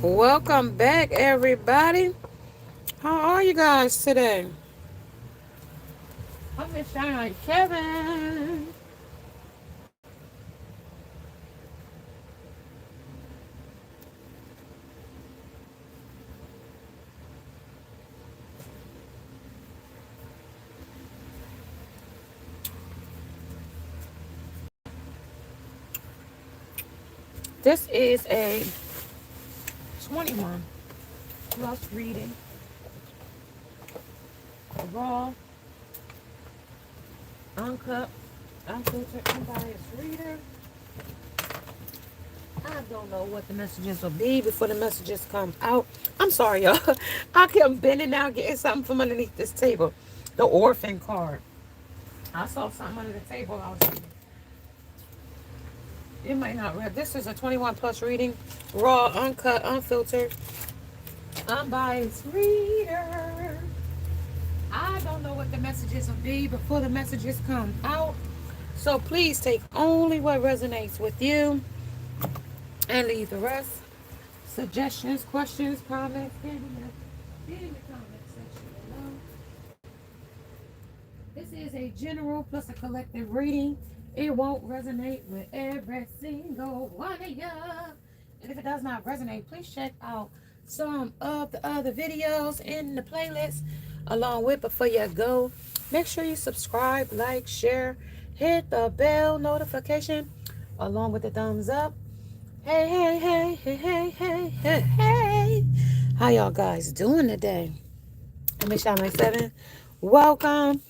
Welcome back, everybody. How are you guys today? I'm Miss Shine Kevin. This is a 21 plus reading, raw, uncut, unfiltered, unbiased reader. I don't know what the messages will be before the messages come out. I'm sorry, y'all. I kept bending down getting something from underneath this table. The orphan card. I saw something under the table. I was reading. It might not read. This is a 21 plus reading. Raw, uncut, unfiltered, unbiased reader. I don't know what the messages will be before the messages come out. So please take only what resonates with you and leave the rest. Suggestions, questions, comments, in the comment section below. This is a general plus a collective reading. It won't resonate with every single one of you. And if it does not resonate, please check out some of the other videos in the playlist along with. Before you go, make sure you subscribe, like, share, hit the bell notification along with the thumbs up. Hey, hey, hey, hey, hey, hey, hey, hey. How y'all guys doing today? I'm Miss Shine 7. Welcome.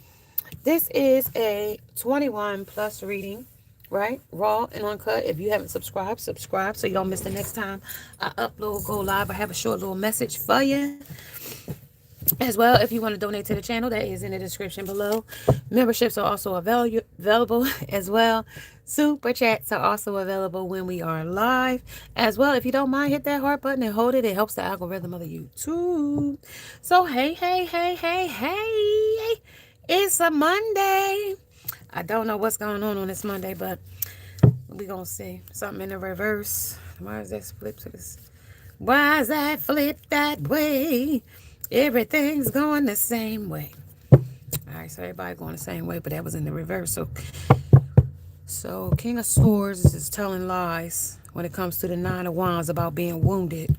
This is a 21 plus reading, right? Raw and uncut. If you haven't subscribed, subscribe so you don't miss the next time I upload, go live. I have a short little message for you. As well, if you want to donate to the channel, that is in the description below. Memberships are also available as well. Super chats are also available when we are live. As well, if you don't mind, hit that heart button and hold it. It helps the algorithm of the YouTube. So, hey, hey, hey, hey, hey. It's a Monday. I don't know what's going on this Monday, but we're going to see. Something in the reverse. Why is that flip to this? Why is that flip that way? Everything's going the same way. All right, so everybody going the same way, but that was in the reverse. So King of Swords is telling lies when it comes to the Nine of Wands about being wounded.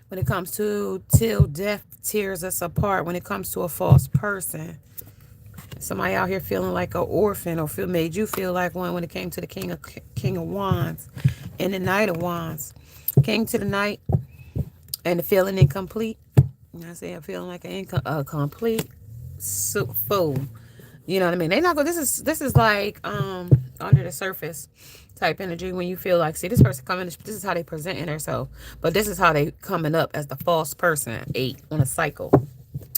When it comes to till death tears us apart. When it comes to a false person. Somebody out here feeling like an orphan or made you feel like one when it came to the King of Wands and the Knight of Wands. King to the Knight and the feeling incomplete. I say I'm feeling like a complete fool. You know what I mean? They not go. This is like under the surface type energy when you feel like, see, this person coming. This is how they presenting themselves, but this is how they coming up as the false person. 8 on a cycle,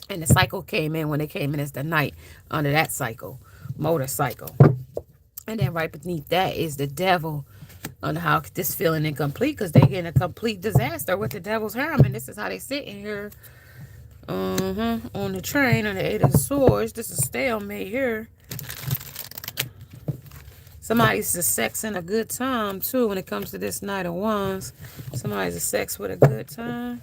and the cycle came in when they came in as the Knight under that cycle, motorcycle, and then right beneath that is the devil. On how this feeling incomplete because they get a complete disaster with the devil's harm, and this is how they sitting here on the train on the 8 of Swords. This is stalemate here. Somebody's a sex and a good time too when it comes to this Knight of Wands. Somebody's a sex with a good time.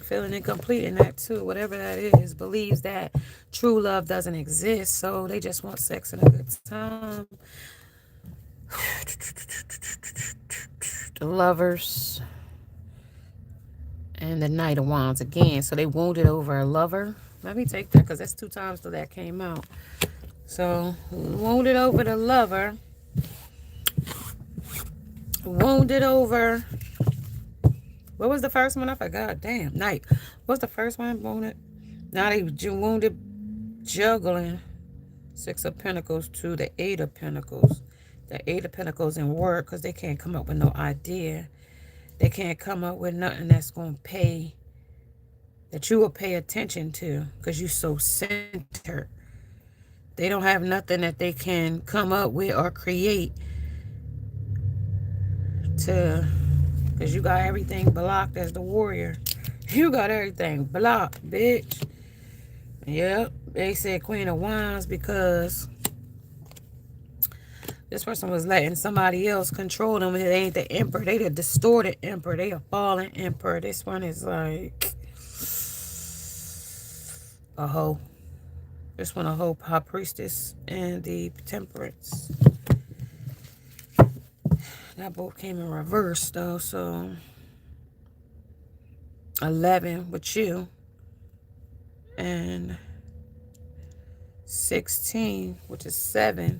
Feeling incomplete in that too. Whatever that is, believes that true love doesn't exist, so they just want sex and a good time. The Lovers and the Knight of Wands again. So they wounded over a lover. Let me take that because that's 2 times till that came out. So wounded over the lover. Wounded over. What was the first one? I forgot. Damn. Knight. What's the first one? Wounded. Now they wounded juggling. 6 of Pentacles to the 8 of Pentacles. The 8 of Pentacles in work because they can't come up with no idea. They can't come up with nothing that's going to pay, that you will pay attention to because you're so centered. They don't have nothing that they can come up with or create to, because you got everything blocked as the warrior. You got everything blocked, bitch. Yep, they said Queen of Wands because This person was letting somebody else control them. It ain't the emperor. They the distorted emperor. They a fallen emperor. This one is like a hoe. This one a hoe, high priestess, and the temperance. That both came in reverse though, so 11 with you, and 16, which is 7.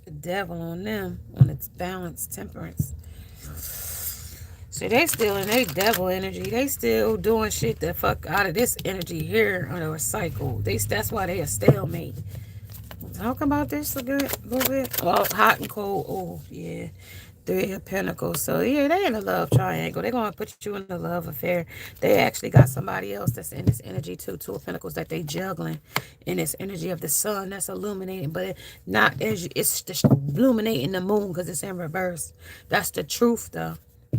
The devil on them, on its balanced temperance. See, they still in their devil energy. They still doing shit the fuck out of this energy here on a cycle. That's why they a stalemate. Talk about this a little bit. Well, hot and cold. Oh, yeah. 3 of Pentacles. So, yeah, they in a love triangle. They're going to put you in a love affair. They actually got somebody else that's in this energy, too. 2 of Pentacles that they juggling in this energy of the sun that's illuminating. But not as it's just illuminating the moon because it's in reverse. That's the truth, though.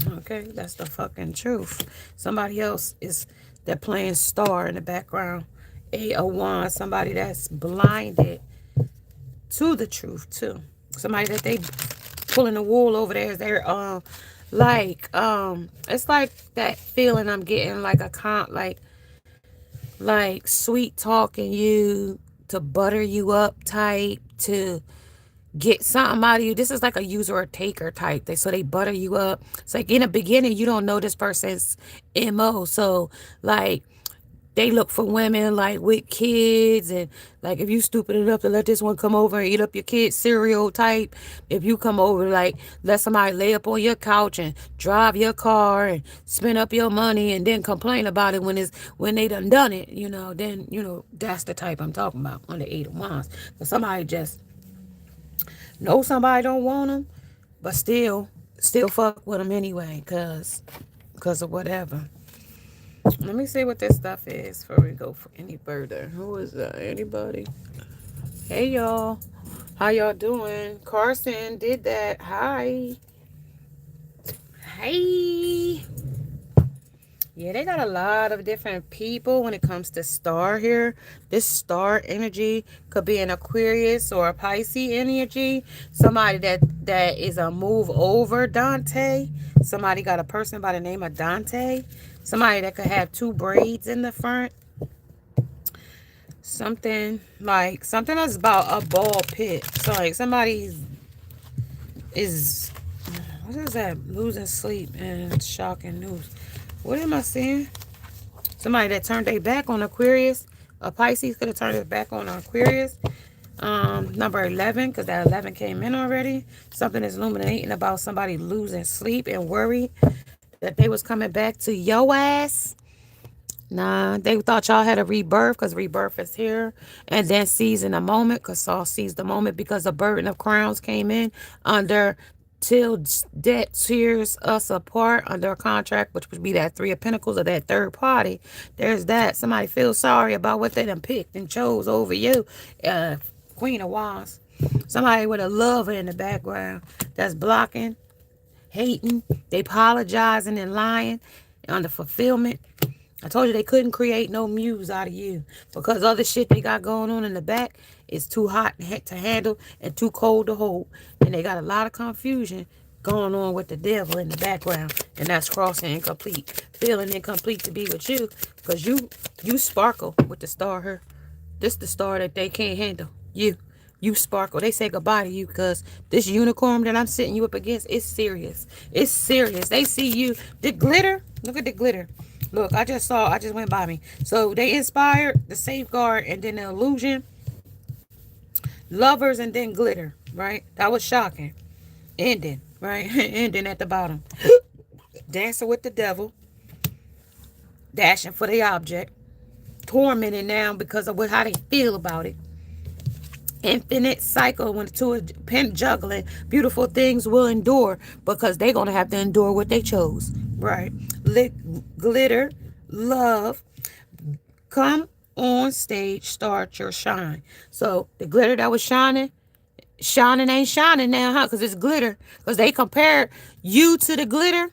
Okay, that's the fucking truth. Somebody else is, they're playing star in the background. 8 of Wands, somebody that's blinded to the truth too. Somebody that they pulling the wool over there is their it's like that feeling I'm getting, like a like sweet talking you to butter you up type to get something out of you. This is like a user or taker type. They butter you up. It's like in the beginning you don't know this person's MO. So like they look for women like with kids, and like if you stupid enough to let this one come over and eat up your kid's cereal type, if you come over like let somebody lay up on your couch and drive your car and spend up your money and then complain about it when they done it, then that's the type I'm talking about on the 8 of Wands. But somebody just know somebody don't want them, but still fuck with them anyway, cause of whatever. Let me see what this stuff is before we go for any further. Who is that? Anybody? Hey, y'all. How y'all doing? Carson did that. Hi. Hey. Yeah, they got a lot of different people when it comes to star here. This star energy could be an Aquarius or a Pisces energy. Somebody that is a move over Dante. Somebody got a person by the name of Dante. Somebody that could have 2 braids in the front. Something that's about a ball pit. So like somebody is, what is that? Losing sleep and shocking news. What am I seeing? Somebody that turned their back on Aquarius. A Pisces could have turned his back on Aquarius. Number 11, because that 11 came in already. Something is illuminating about somebody losing sleep and worry that they was coming back to your ass. Nah, they thought y'all had a rebirth because rebirth is here. And then seizing the moment because Saul seized the moment because the burden of crowns came in under till debt tears us apart under a contract, which would be that 3 of Pentacles or that third party. There's that. Somebody feels sorry about what they done picked and chose over you. Queen of Wands. Somebody with a lover in the background that's blocking, hating, they apologizing and lying on the fulfillment. I told you they couldn't create no muse out of you because other shit they got going on in the back is too hot to handle and too cold to hold. And they got a lot of confusion going on with the devil in the background. And that's crossing incomplete. Feeling incomplete to be with you because you sparkle with the star here. This the star that they can't handle. You sparkle. They say goodbye to you because this unicorn that I'm sitting you up against is serious. It's serious. They see you. The glitter. Look at the glitter. Look, I just went by me. So they inspired, the safeguard, and then the illusion, lovers, and then glitter, right? That was shocking. Ending, right? Ending at the bottom. Dancing with the devil. Dashing for the object. Tormented now because of how they feel about it. Infinite cycle when the 2 of juggling. Beautiful things will endure because they're going to have to endure what they chose. Right. Glitter, love, come on stage, start your shine. So the glitter that was shining ain't shining now, huh? Because it's glitter. Because they compared you to the glitter.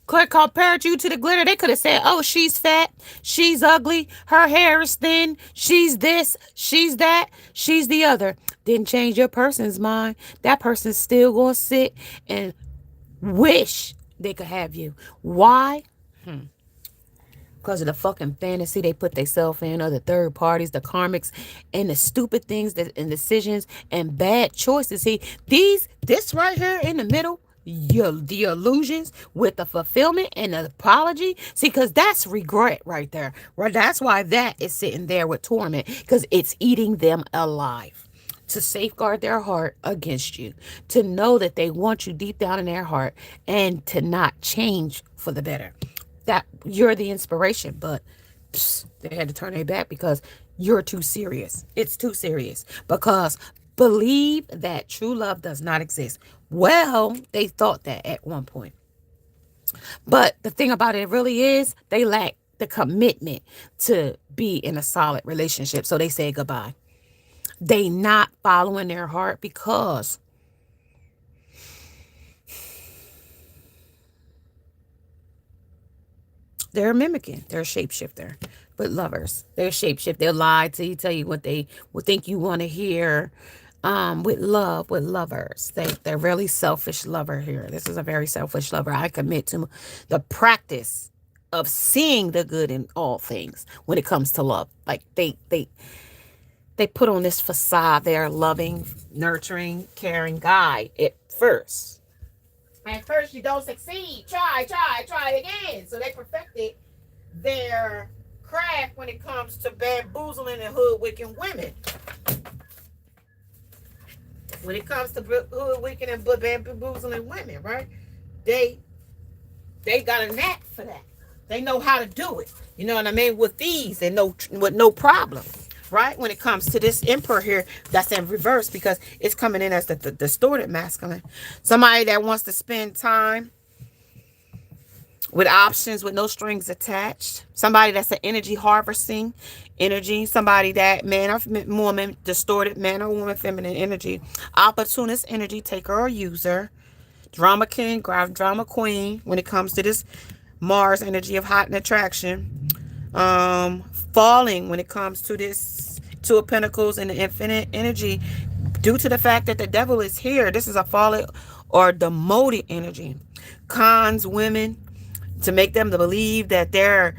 Compared you to the glitter, they could have said, oh, she's fat, she's ugly, her hair is thin, she's this, she's that, she's the other. didn't change your person's mind. That person's still going to sit and wish they could have you. Why? Because of the fucking fantasy they put themselves in, or the third parties, the karmics, and the stupid things that and decisions and bad choices. See, this right here in the middle, the illusions with the fulfillment and the apology. See, because that's regret right there. Right, that's why that is sitting there with torment, because it's eating them alive. To safeguard their heart against you, to know that they want you deep down in their heart, and to not change for the better. That you're the inspiration, but they had to turn their back because you're too serious. It's too serious, because believe that true love does not exist. Well, they thought that at one point, but the thing about it really is they lack the commitment to be in a solid relationship, so they say goodbye. They not following their heart because they're mimicking. They're a shapeshifter. But lovers, they're shapeshift. They'll lie to you, tell you what they would think you want to hear. With love, with lovers, they're really selfish lover here. This is a very selfish lover. I commit to the practice of seeing the good in all things when it comes to love. Like they put on this facade. They are loving, nurturing, caring guy at first. At first, you don't succeed. Try again. So they perfected their craft when it comes to bamboozling and hoodwicking women. When it comes to hoodwicking and bamboozling women, right? They got a knack for that. They know how to do it. You know what I mean? With ease and with no problem. Right? When it comes to this emperor here, that's in reverse, because it's coming in as the distorted masculine. Somebody that wants to spend time with options, with no strings attached. Somebody that's an energy harvesting energy. Somebody that man or woman, distorted man or woman, feminine energy. Opportunist energy, taker or user. Drama king, drama queen. When it comes to this Mars energy of hot and attraction. Falling when it comes to this Two of Pentacles and the infinite energy, due to the fact that the devil is here. This is a fallen or demoted energy. Cons women to make them to believe that they're,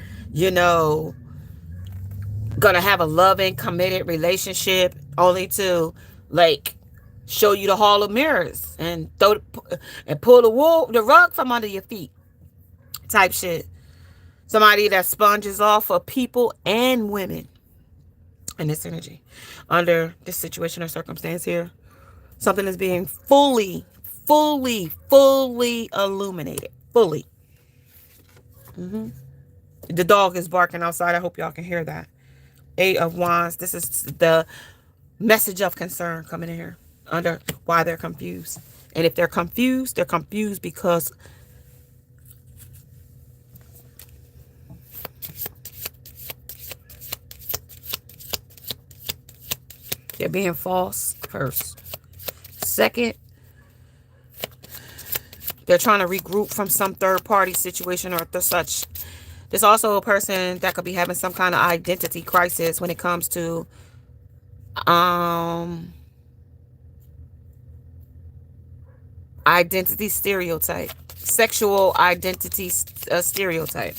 gonna have a loving, committed relationship, only to like show you the hall of mirrors and pull the rug from under your feet, type shit. Somebody that sponges off of people and women in this energy. Under this situation or circumstance here, something is being fully illuminated. Fully. The dog is barking outside. I hope y'all can hear that. 8 of Wands. This is the message of concern coming in here. Under why they're confused. And if they're confused because they're being false first. Second, they're trying to regroup from some third party situation or such. There's also a person that could be having some kind of identity crisis when it comes to identity stereotype. Sexual identity stereotype.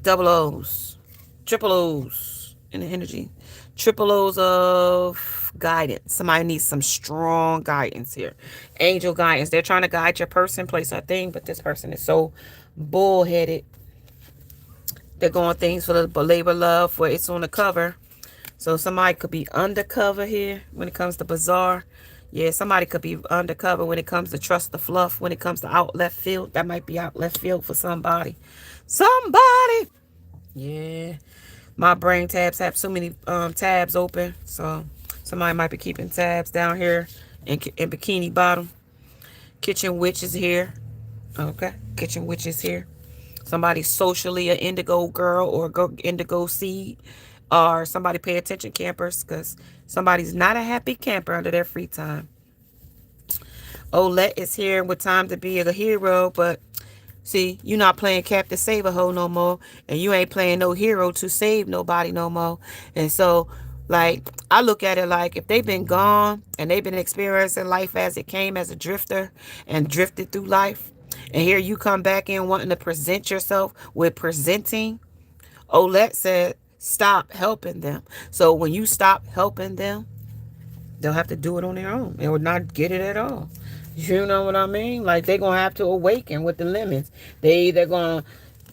Double O's. Triple O's in the energy. Triple O's of guidance. Somebody needs some strong guidance here. Angel guidance. They're trying to guide your person, place, or thing, but this person is so bullheaded. They're going things for the labor love where it's on the cover. So somebody could be undercover here when it comes to bizarre. Yeah, somebody could be undercover when it comes to trust the fluff. When it comes to out left field, that might be out left field for somebody. Somebody. Yeah. My brain tabs have so many tabs open. So somebody might be keeping tabs down here in Bikini Bottom. Kitchen Witch is here. Okay. Kitchen Witch is here. Somebody socially an indigo girl or indigo seed. Or somebody pay attention, campers, because somebody's not a happy camper under their free time. Olette is here with time to be a hero, but see, you're not playing Captain Save a Ho no more, and you ain't playing no hero to save nobody no more. And so Like, I look at it like if they've been gone and they've been experiencing life as it came as a drifter and drifted through life, and here you come back in wanting to present yourself with presenting, Olette said, stop helping them. So when you stop helping them, they'll have to do it on their own. They will not get it at all. You know what I mean? Like, they're going to have to awaken with the lemons. They either going to,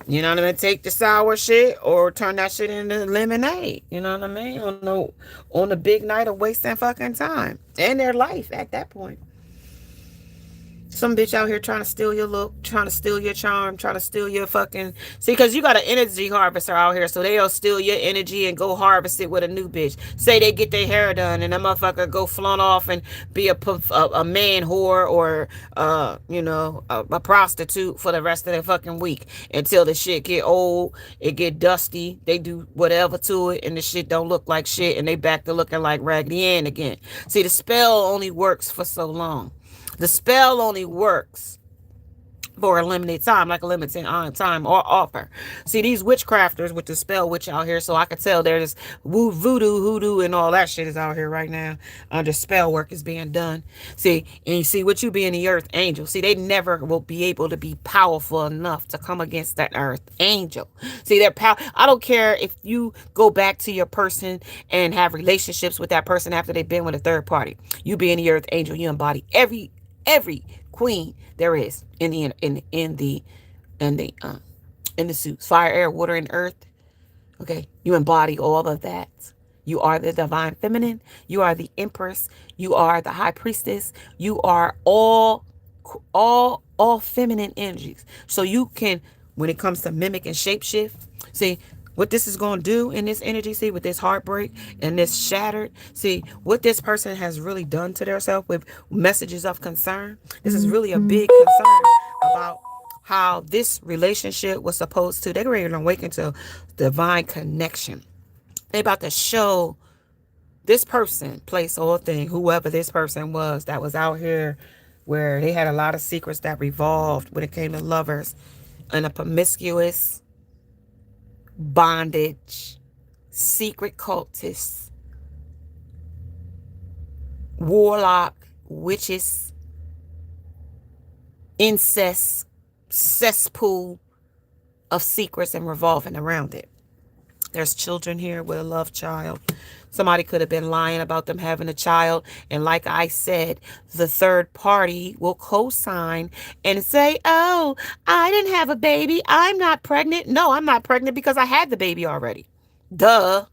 you know what I mean, take the sour shit or turn that shit into lemonade. You know what I mean? On the big night of wasting fucking time and their life at that point. Some bitch out here trying to steal your look, trying to steal your charm, trying to steal your fucking... See, because you got an energy harvester out here, so they'll steal your energy and go harvest it with a new bitch. Say they get their hair done and that motherfucker go flaunt off and be a man whore or, a prostitute for the rest of the fucking week until the shit get old, it get dusty, they do whatever to it, and the shit don't look like shit, and they back to looking like Raggedy Ann again. See, the spell only works for so long. The spell only works for a limited time, like a limited time or offer. See, these witchcrafters with the spell witch out here, so I could tell there's voodoo, hoodoo, and all that shit is out here right now. Under spell work is being done. See, and you see what you being the earth angel. See, they never will be able to be powerful enough to come against that earth angel. See, their power. I don't care if you go back to your person and have relationships with that person after they've been with a third party. You being the earth angel, you embody every queen there is in the suits: fire, air, water, and earth. Okay, you embody all of that. You are the divine feminine. You are the empress. You are the high priestess. You are all feminine energies. So you can, when it comes to mimic and shapeshift, see what this is going to do in this energy, see, with this heartbreak and this shattered, see, what this person has really done to themselves with messages of concern. This is really a big concern about how this relationship was supposed to, they're ready to awaken to divine connection. They about to show this person, place, or thing, whoever this person was that was out here where they had a lot of secrets that revolved when it came to lovers and a promiscuous bondage, secret cultists, warlock, witches, incest, cesspool of secrets and revolving around it. There's children here with a love child. Somebody could have been lying about them having a child. And like I said, the third party will co-sign and say, oh, I didn't have a baby. I'm not pregnant. No, I'm not pregnant because I had the baby already. Duh.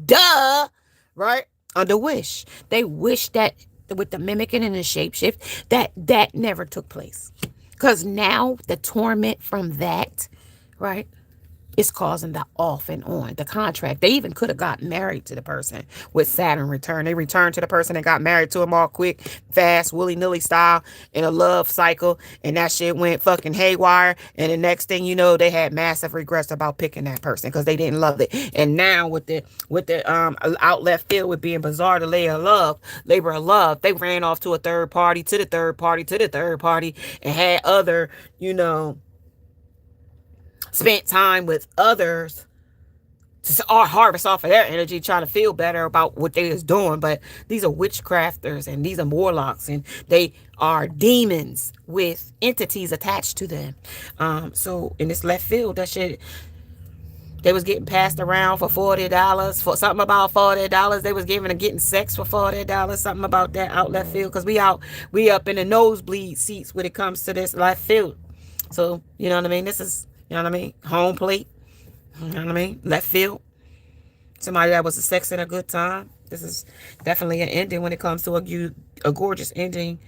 Duh. Right? Under wish. They wish that with the mimicking and the shapeshift, that never took place. Because now the torment from that, right, it's causing the off and on, the contract. They even could have got married to the person with Saturn return. They returned to the person and got married to him all quick, fast, willy-nilly style in a love cycle. And that shit went fucking haywire. And the next thing you know, they had massive regrets about picking that person because they didn't love it. And now with the out left field with being bizarre, the labor of love, they ran off to a third party, to the third party, to the third party, and had other, spent time with others to harvest off of their energy, trying to feel better about what they was doing. But these are witchcrafters and these are warlocks, and they are demons with entities attached to them. So in this left field, that shit, they was getting passed around for $40, for something about $40. They was getting sex for $40, something about that out left field. Because we up in the nosebleed seats when it comes to this left field. So, you know what I mean? This is, you know what I mean? Home plate. You know what I mean? Left field. Somebody that was a sex and a good time. This is definitely an ending when it comes to a gorgeous ending.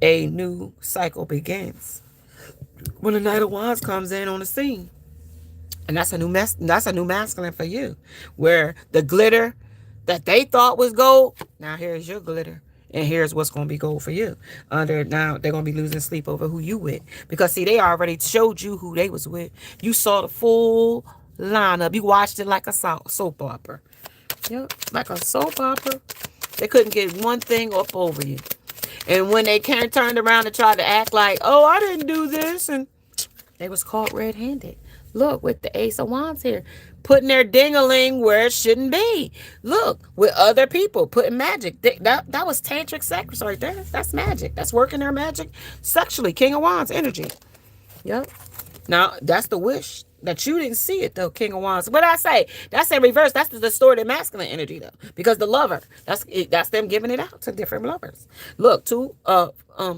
A new cycle begins when the Knight of Wands comes in on the scene. And that's a new masculine for you. Where the glitter that they thought was gold, now here's your glitter. And here's what's going to be gold for you. Now, they're going to be losing sleep over who you with. Because, see, they already showed you who they was with. You saw the full lineup. You watched it like a soap opera. Yep, like a soap opera. They couldn't get one thing up over you. And when they turned around and tried to act like, oh, I didn't do this, and they was caught red-handed. Look, with the Ace of Wands here, putting their ding-a-ling where it shouldn't be. Look, with other people, putting magic. That was tantric sex right there. That's magic. That's working their magic sexually. King of Wands energy. Yep. Now, that's the wish. That you didn't see it though, King of Wands. What did I say? That's in reverse. That's the distorted masculine energy though, because the lover. That's them giving it out to different lovers. Look,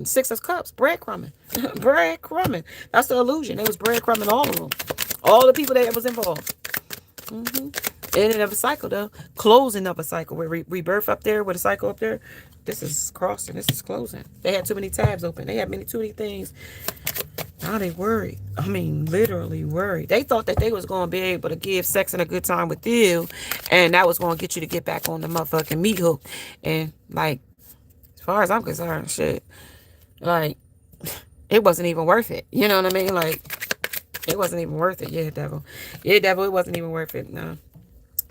Six of Cups, breadcrumbing, breadcrumbing. That's the illusion. It was breadcrumbing all of them, all the people that was involved. Ending of a cycle though, closing of a cycle. With rebirth up there, with a cycle up there. This is crossing. This is closing. They had too many tabs open. They had too many things. Now they worried. I mean, literally worried. They thought that they was going to be able to give sex and a good time with you, and that was going to get you to get back on the motherfucking meat hook. And, like, as far as I'm concerned, shit, like, it wasn't even worth it. You know what I mean? Like, it wasn't even worth it. Yeah, devil. Yeah, devil, it wasn't even worth it. No.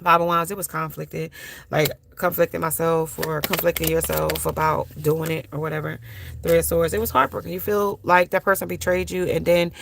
Five of Wands, it was conflicted. Like, conflicting myself or conflicting yourself about doing it or whatever. Three of Swords, it was heartbreaking. You feel like that person betrayed you and then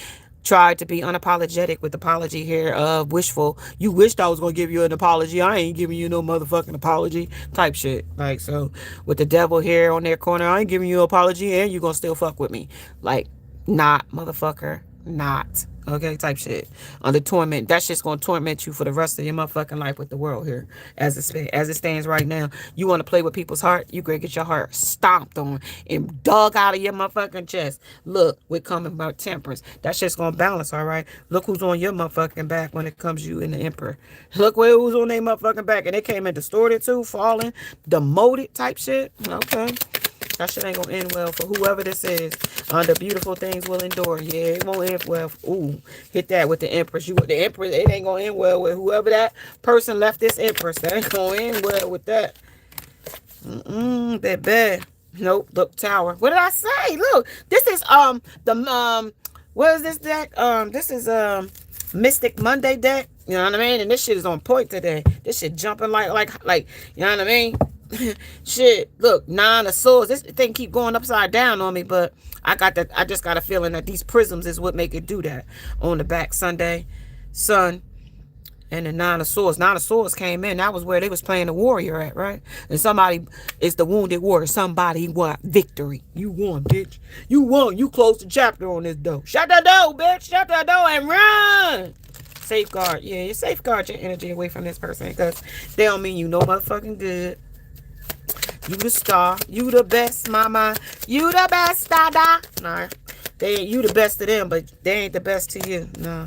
tried to be unapologetic with apology here of wishful. You wished I was going to give you an apology. I ain't giving you no motherfucking apology type shit. Like, so with the devil here on their corner, I ain't giving you an apology and you going to still fuck with me. Like, not, motherfucker, not. Okay, type shit. Under torment. That shit's gonna torment you for the rest of your motherfucking life with the world here. As it stands right now. You wanna play with people's heart, you gonna get your heart stomped on and dug out of your motherfucking chest. Look, we're coming about temperance. That shit's gonna balance, alright? Look who's on your motherfucking back when it comes you and the emperor. Look who's on their motherfucking back. And they came in distorted too, falling, demoted type shit. Okay. That shit ain't gonna end well for whoever this is. Under beautiful things will endure. Yeah, it won't end well. Ooh, hit that with the Empress. The Empress, it ain't gonna end well with whoever that person left this Empress. That ain't gonna end well with that. That bad. Nope. Look, Tower. What did I say? Look, this is what is this deck? This is Mystic Monday deck. You know what I mean? And this shit is on point today. This shit jumping like you know what I mean? Shit, look, 9 of Swords. This thing keep going upside down on me, but I just got a feeling that these prisms is what make it do that. On the back, Sunday, Sun, and the 9 of Swords. 9 of Swords came in. That was where they was playing the warrior at, right? And somebody is the wounded warrior. Somebody won victory. You won, bitch. You won. You closed the chapter on this door. Shut the door, bitch. Shut the door and run. Safeguard. Yeah, you safeguard your energy away from this person because they don't mean you no motherfucking good. You the star. You the best, mama. You the best, dada. Nah. You the best to them, but they ain't the best to you. No.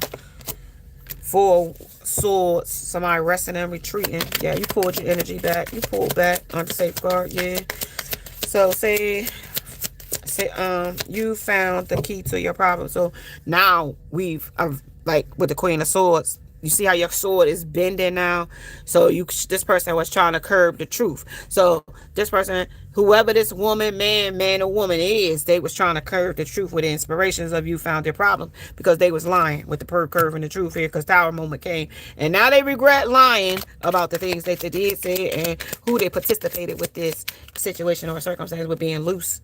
4 Swords. Somebody resting and retreating. Yeah, you pulled your energy back. You pulled back under safeguard. Yeah. So say you found the key to your problem. So now we've like with the Queen of Swords. You see how your sword is bending now? So this person was trying to curb the truth. So this person, whoever this woman, man or woman is, they was trying to curb the truth with the inspirations of you found their problem because they was lying with the curving the truth here because Tower moment came. And now they regret lying about the things that they did say and who they participated with this situation or circumstance with being loose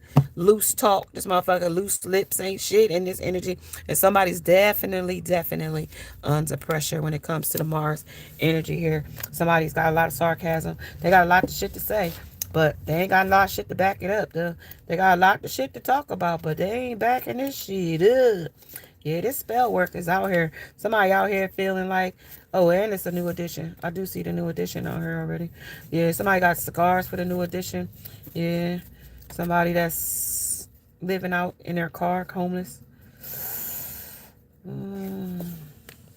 talk. This motherfucker loose lips ain't shit in this energy. And somebody's definitely under pressure when it comes to the Mars energy here. Somebody's got a lot of sarcasm. They got a lot of shit to say, but they ain't got a lot of shit to back it up. They got a lot of shit to talk about, but they ain't backing this shit up. Yeah, this spell work is out here. Somebody out here feeling like, oh, and it's a new edition. I do see the new edition out here already. Yeah, somebody got cigars for the new edition. Yeah, somebody that's living out in their car, homeless.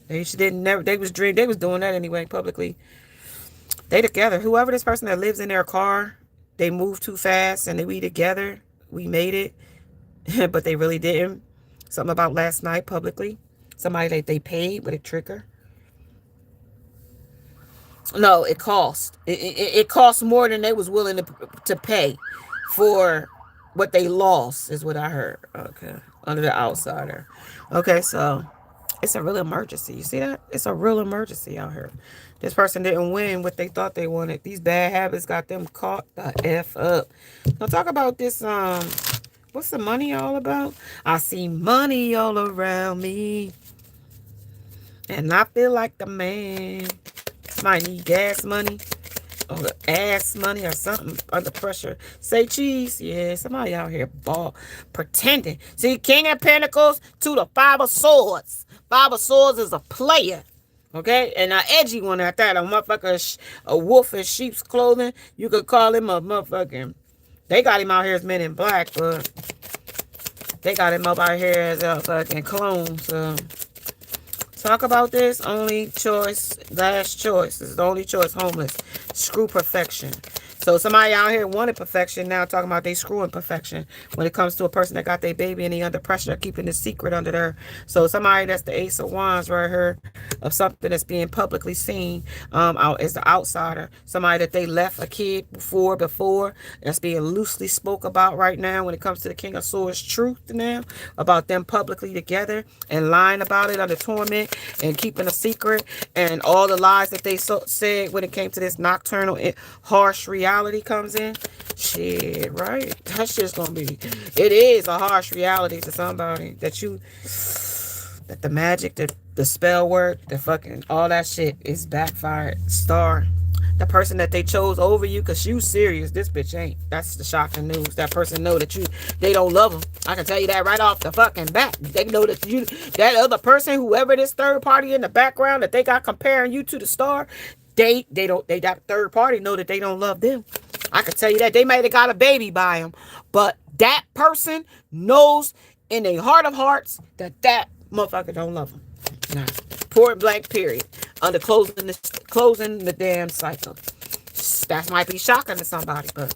They was doing that anyway publicly. They together. Whoever this person that lives in their car, they moved too fast and we together. We made it. But they really didn't. Something about last night publicly. Somebody that they paid with a trigger. No, it cost. It cost more than they was willing to pay for what they lost, is what I heard. Okay. Under the outsider. Okay, so it's a real emergency. You see that? It's a real emergency out here. This person didn't win what they thought they wanted. These bad habits got them caught the F up. Now talk about this, what's the money all about? I see money all around me. And I feel like the man might need gas money or ass money or something under pressure. Say cheese. Yeah, somebody out here ball pretending. See, King of Pentacles to the Five of Swords. Five of Swords is a player. Okay, and an edgy one at that. A motherfucker, a wolf in sheep's clothing. You could call him a motherfucking. They got him out here as Men in Black, but they got him up out here as a fucking clone. So talk about this. Only choice, last choice. This is the only choice. Homeless. Screw perfection. So somebody out here wanted perfection. Now talking about they screwing perfection. When it comes to a person that got their baby and they under pressure, keeping the secret under there. So somebody that's the Ace of Wands right here of something that's being publicly seen out as the outsider. Somebody that they left a kid before that's being loosely spoke about right now when it comes to the King of Swords truth now about them publicly together and lying about it under torment and keeping a secret and all the lies that they said when it came to this nocturnal harsh reality comes in. Shit, right? That's just gonna be. It is a harsh reality to somebody that the magic, the spell work, the fucking all that shit is backfired. Star. The person that they chose over you, cause you serious, this bitch ain't. That's the shocking news. That person know that they don't love them. I can tell you that right off the fucking bat. They know that that other person, whoever this third party in the background that they got comparing you to the star, that third party know that they don't love them. I can tell you that they might have got a baby by them, but that person knows in their heart of hearts that motherfucker don't love them. Nah. Point blank period. Under closing the damn cycle. That might be shocking to somebody, but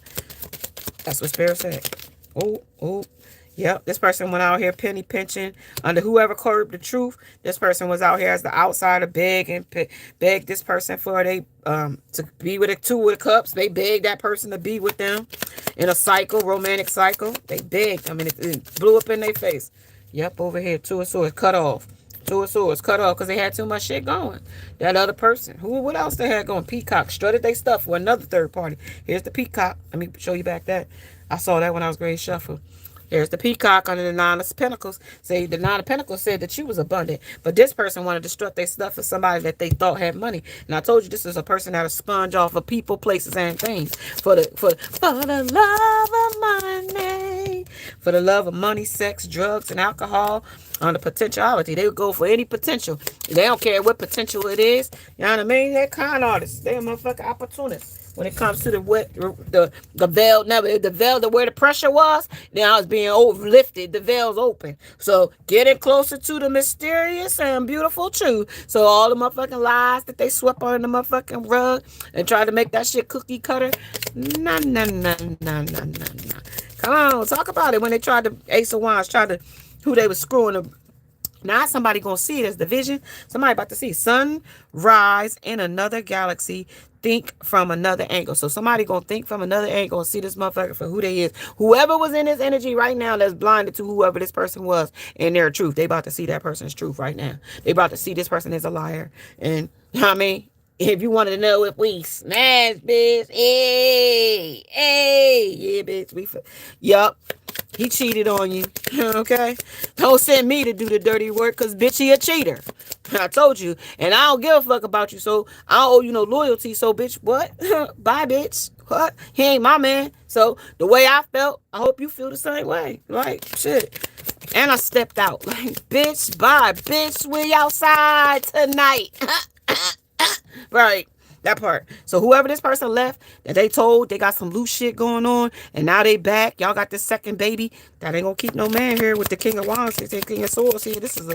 that's what Spirit said. Oh. Yep, this person went out here penny pinching under whoever curbed the truth. This person was out here as the outsider, begged this person for they to be with a two of cups. They begged that person to be with them in a cycle, romantic cycle. They begged. I mean, it blew up in their face. Yep, over here, Two of Swords cut off. Two of Swords cut off because they had too much shit going. That other person. What else they had going? Peacock strutted they stuff for another third party. Here's the peacock. Let me show you back that. I saw that when I was grade shuffle. There's the peacock under the Nine of Pentacles. Say the Nine of Pentacles said that you was abundant, but this person wanted to strut their stuff for somebody that they thought had money. And I told you this is a person that'll sponge off of people, places, and things for the love of money, for the love of money, sex, drugs, and alcohol. On the potentiality, they would go for any potential. They don't care what potential it is. You know what I mean? They're con artists. They're motherfucking opportunists. When it comes to the veil, never the veil to where the pressure was, now it's being lifted. The veil's open. So getting closer to the mysterious and beautiful truth. So all the motherfucking lies that they swept under the motherfucking rug and tried to make that shit cookie cutter. Nah. Come on, talk about it. When they tried to Ace of Wands, tried to who they was screwing them. Now somebody gonna see it as the vision. Somebody about to see sun rise in another galaxy. Think from another angle. So somebody gonna think from another angle and see this motherfucker for who they is. Whoever was in this energy right now that's blinded to whoever this person was in their truth. They about to see that person's truth right now. They about to see this person is a liar. And you know what I mean? If you wanted to know if we smash, bitch, hey, yeah, bitch, yup. He cheated on you. Okay? Don't send me to do the dirty work because, bitch, he a cheater. I told you. And I don't give a fuck about you, so I don't owe you no loyalty. So, bitch, what? Bye, bitch. What? He ain't my man. So, the way I felt, I hope you feel the same way. Like, shit. And I stepped out. Like, bitch, bye. Bitch, we outside tonight. Right. That part. So whoever this person left that they told they got some loose shit going on and now they back. Y'all got this second baby. That ain't gonna keep no man here with the King of Wands. King of Swords here. This is a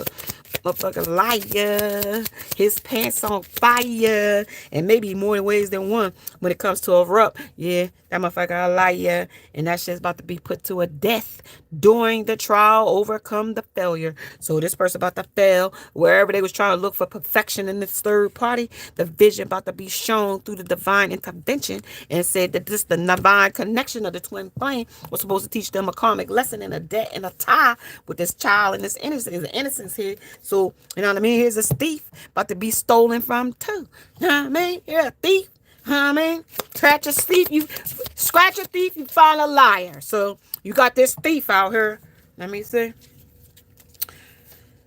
motherfucking liar. His pants on fire. And maybe more in ways than one when it comes to erupt. Yeah, that motherfucker a liar. And that shit's about to be put to a death during the trial. Overcome the failure. So this person about to fail. Wherever they was trying to look for perfection in this third party, the vision about to be shown through the divine intervention and said that this the divine connection of the twin flame was supposed to teach them a karmic lesson and a debt and a tie with this child and this innocence here. So, you know what I mean? Here's this thief about to be stolen from too. You know what I mean? You're a thief. You know what I mean? Scratch a thief, you find a liar. So you got this thief out here. Let me see.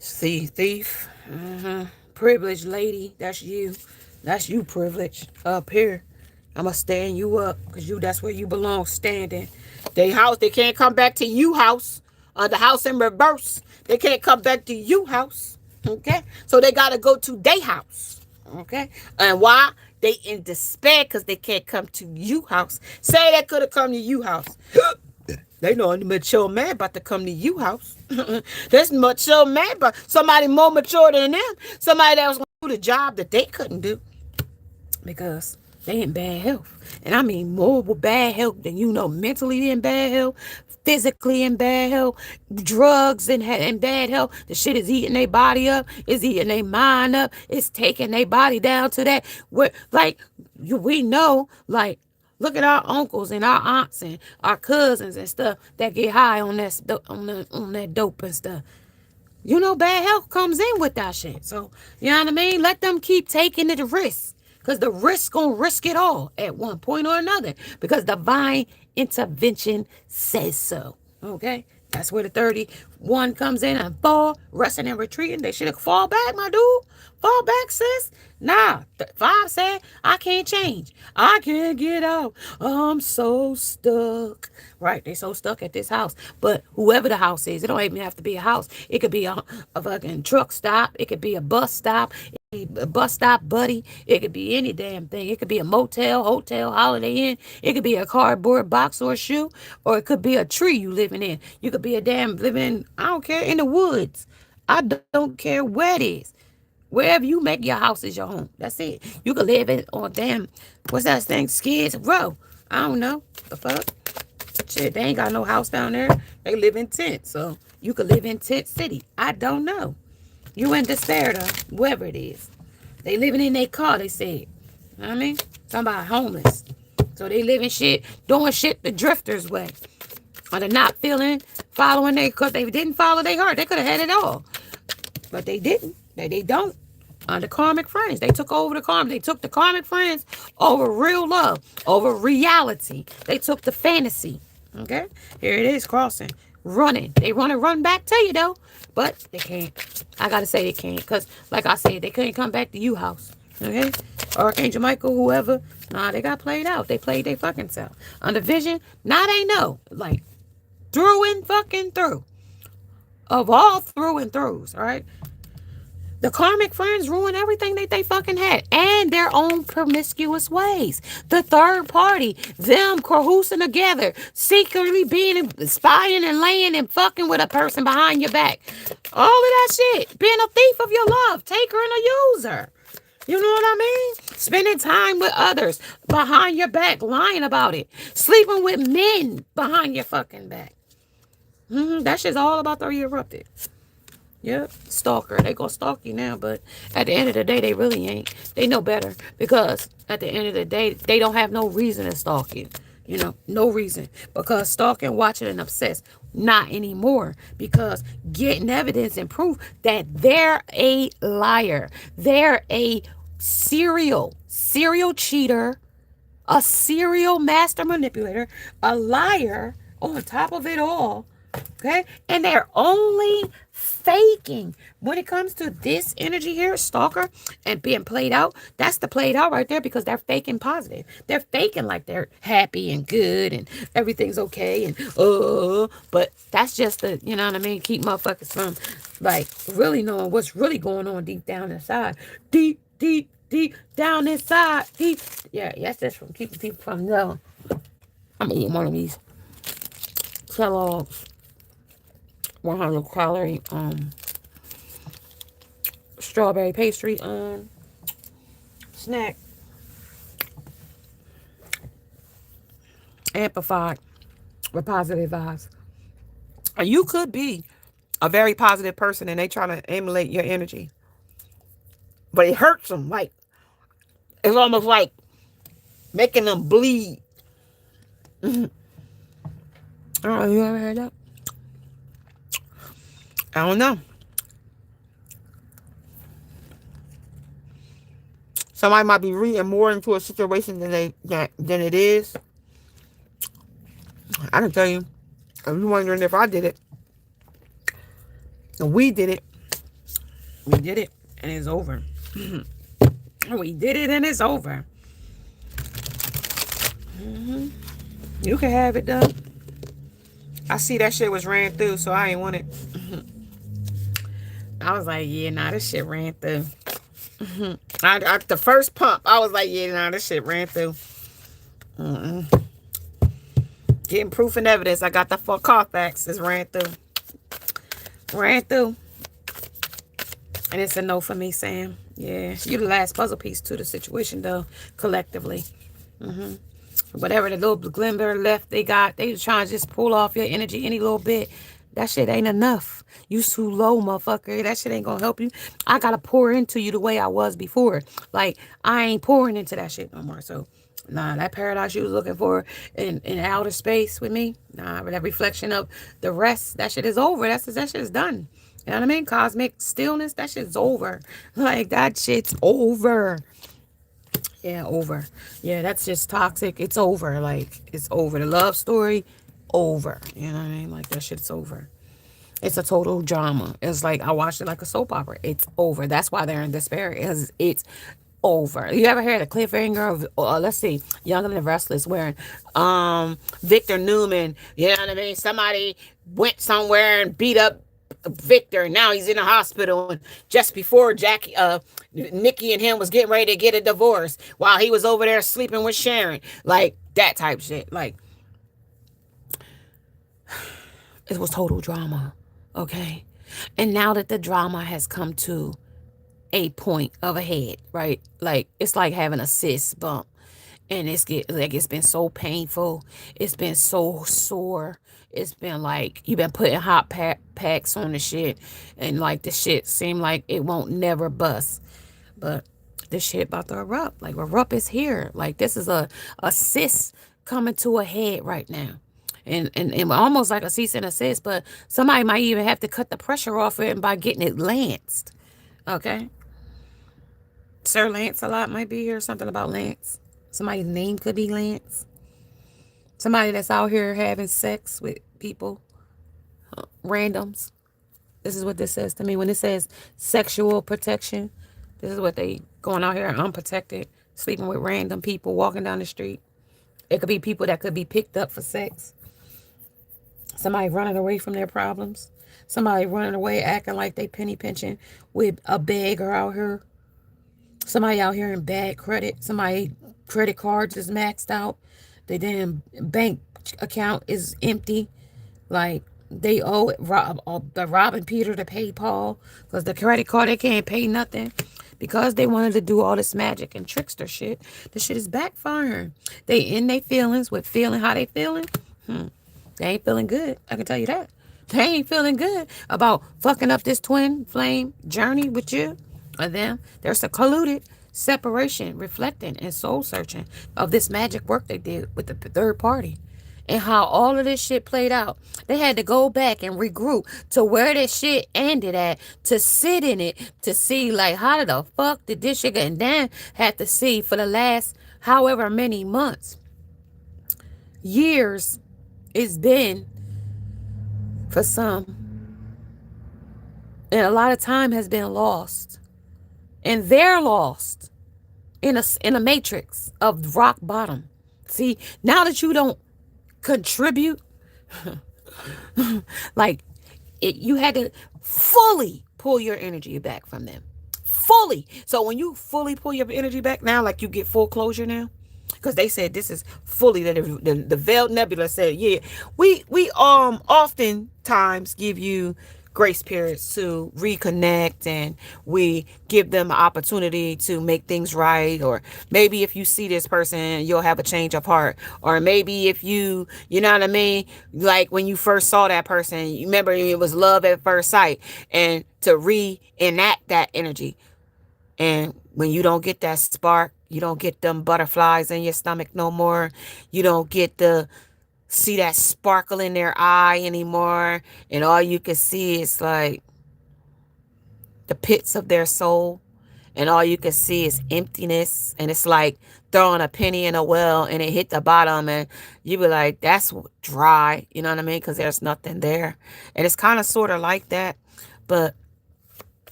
See, thief. Privileged lady, that's you. That's you, privilege. Up here. I'ma stand you up. Because that's where you belong, standing. They can't come back to you house. The house in reverse. They can't come back to you house. Okay? So they gotta go to their house. Okay? And why? They in despair because they can't come to you house. Say they could have come to you house. They know a mature man about to come to you house. This mature man, but somebody more mature than them. Somebody that was going to do the job that they couldn't do. Because they in bad health. And I mean more bad health than mentally in bad health, physically in bad health, drugs in bad health. The shit is eating their body up. It's eating their mind up. It's taking their body down to that. Where, we know, look at our uncles and our aunts and our cousins and stuff that get high on that dope and stuff. Bad health comes in with that shit. So, you know what I mean? Let them keep taking the risk. Because the risk gonna risk it all at one point or another. Because divine intervention says so. Okay? That's where the 31 comes in and fall, resting and retreating. They should have fall back, my dude. Fall back, sis. Nah. 5 said, I can't change. I can't get out. I'm so stuck. Right? They so stuck at this house. But whoever the house is, it don't even have to be a house. It could be a fucking truck stop. It could be a bus stop. A bus stop buddy. It could be any damn thing. It could be a motel, hotel, Holiday Inn. It could be a cardboard box or a shoe. Or it could be a tree you living in. You could be living in, I don't care, in the woods. I don't care where it is. Wherever you make your house is your home. That's it. You could live in on damn, what's that thing? Skids Row. I don't know. The fuck? Shit, they ain't got no house down there. They live in tents. So you could live in Tent City. I don't know. You in despair though, whoever it is. They living in their car, they said. You know what I mean? Somebody homeless. So they living shit, doing shit the drifters way. Or they're not following because they didn't follow their heart. They could have had it all. But they didn't. They don't. The karmic friends. They took over the karmic. They took the karmic friends over real love, over reality. They took the fantasy. Okay? Here it is crossing. Running. They want to run back to you though. But they can't. I gotta say they can't. Because like I said, they couldn't come back to you house. Okay? Archangel Michael, whoever. Nah, they got played out. They played their fucking self. Under vision, now they know. Through and fucking through. Of all through and throughs, alright? The karmic friends ruin everything that they fucking had. And their own promiscuous ways. The third party. Them cahoosing together. Secretly being spying and laying and fucking with a person behind your back. All of that shit. Being a thief of your love. Taker and a user. You know what I mean? Spending time with others behind your back. Lying about it. Sleeping with men behind your fucking back. That shit's all about the erupted. Yep, stalker. They gonna stalk you now, but at the end of the day, they really ain't. They know better because at the end of the day, they don't have no reason to stalk you. No reason. Because stalking, watching, and obsessed, not anymore. Because getting evidence and proof that they're a liar. They're a serial cheater, a serial master manipulator, a liar on top of it all. Okay? And they're only faking. When it comes to this energy here, stalker, and being played out, that's the played out right there because they're faking positive. They're faking like they're happy and good and everything's okay and but that's just the, you know what I mean, keep motherfuckers from really knowing what's really going on deep down inside. Deep down inside. Deep. Yeah, that's just from keeping people from knowing. I'm eating one of these Kellogg's 100 calorie strawberry pastry snack, amplified with positive vibes. And you could be a very positive person and they trying to emulate your energy, but it hurts them. It's almost like making them bleed. Oh, you ever heard that? I don't know. Somebody might be reading more into a situation than it is. I can tell you. If you're wondering if I did it, we did it. We did it. and it's over. We did it and it's over. You can have it done. I see that shit was ran through, so I ain't want it. I was like, yeah, nah, this shit ran through. The first pump, I was like, yeah, nah, this shit ran through. Getting proof and evidence. I got the full Carfax. It's ran through. Ran through. And it's a no for me, Sam. Yeah. You the last puzzle piece to the situation, though, collectively. Whatever the little glimmer left they got, they trying to just pull off your energy any little bit. That shit ain't enough. You too low, motherfucker. That shit ain't gonna help you. I gotta pour into you the way I was before. Like, I ain't pouring into that shit no more. So, nah, that paradise you was looking for in outer space with me, nah, but that reflection of the rest, that shit is over. That shit is done. You know what I mean? Cosmic stillness, that shit's over. Like, that shit's over. Yeah, over. Yeah, that's just toxic. It's over. Like, it's over. The love story, over. You know what I mean? Like, that shit's over. It's a total drama. It's like, I watched it like a soap opera. It's over. That's why they're in despair. It's over. You ever heard a cliffhanger of, let's see, Young and the Restless, wearing Victor Newman, you know what I mean? Somebody went somewhere and beat up Victor. Now he's in the hospital. And just before Nikki and him was getting ready to get a divorce, while he was over there sleeping with Sharon. Like, that type shit. Like, it was total drama. Okay? And now that the drama has come to a point of a head, right? Like, it's like having a cyst bump. And it's been so painful. It's been so sore. It's been like you've been putting hot packs on the shit, and like the shit seem like it won't never bust. But this shit about to erupt. Like, erupt is here. Like, this is a cyst coming to a head right now. And almost like a cease and assist, but somebody might even have to cut the pressure off it by getting it lanced. Okay? Sir Lance-a-Lot might be here. Something about Lance. Somebody's name could be Lance. Somebody that's out here having sex with people. Randoms. This is what this says to me. When it says sexual protection, this is what they going out here unprotected, sleeping with random people, walking down the street. It could be people that could be picked up for sex. Somebody running away from their problems. Somebody running away acting like they penny pinching with a beggar out here. Somebody out here in bad credit. Somebody credit cards is maxed out. Their damn bank account is empty. Like, they owe it. They're robbing Peter to pay Paul. Because the credit card, they can't pay nothing. Because they wanted to do all this magic and trickster shit. The shit is backfiring. They in their feelings with feeling how they feeling. They ain't feeling good. I can tell you that. They ain't feeling good about fucking up this twin flame journey with you or them. There's a colluded separation, reflecting, and soul searching of this magic work they did with the third party. And how all of this shit played out. They had to go back and regroup to where this shit ended at, to sit in it, to see, like, how the fuck did this shit get, and then had to see for the last however many months, years it's been for some. And a lot of time has been lost. And they're lost in a matrix of rock bottom. See, now that you don't contribute, like, you had to fully pull your energy back from them. Fully. So when you fully pull your energy back now, like, you get full closure now. Because they said this is fully, the Veiled Nebula said, yeah, we oftentimes give you grace periods to reconnect, and we give them an opportunity to make things right. Or maybe if you see this person, you'll have a change of heart. Or maybe if you know what I mean, like when you first saw that person, you remember it was love at first sight, and to reenact that energy. And when you don't get that spark, you don't get them butterflies in your stomach no more. You don't get the see that sparkle in their eye anymore. And all you can see is like the pits of their soul. And all you can see is emptiness. And it's like throwing a penny in a well and it hit the bottom. And you be like, that's dry. You know what I mean? Because there's nothing there. And it's kind of sort of like that. But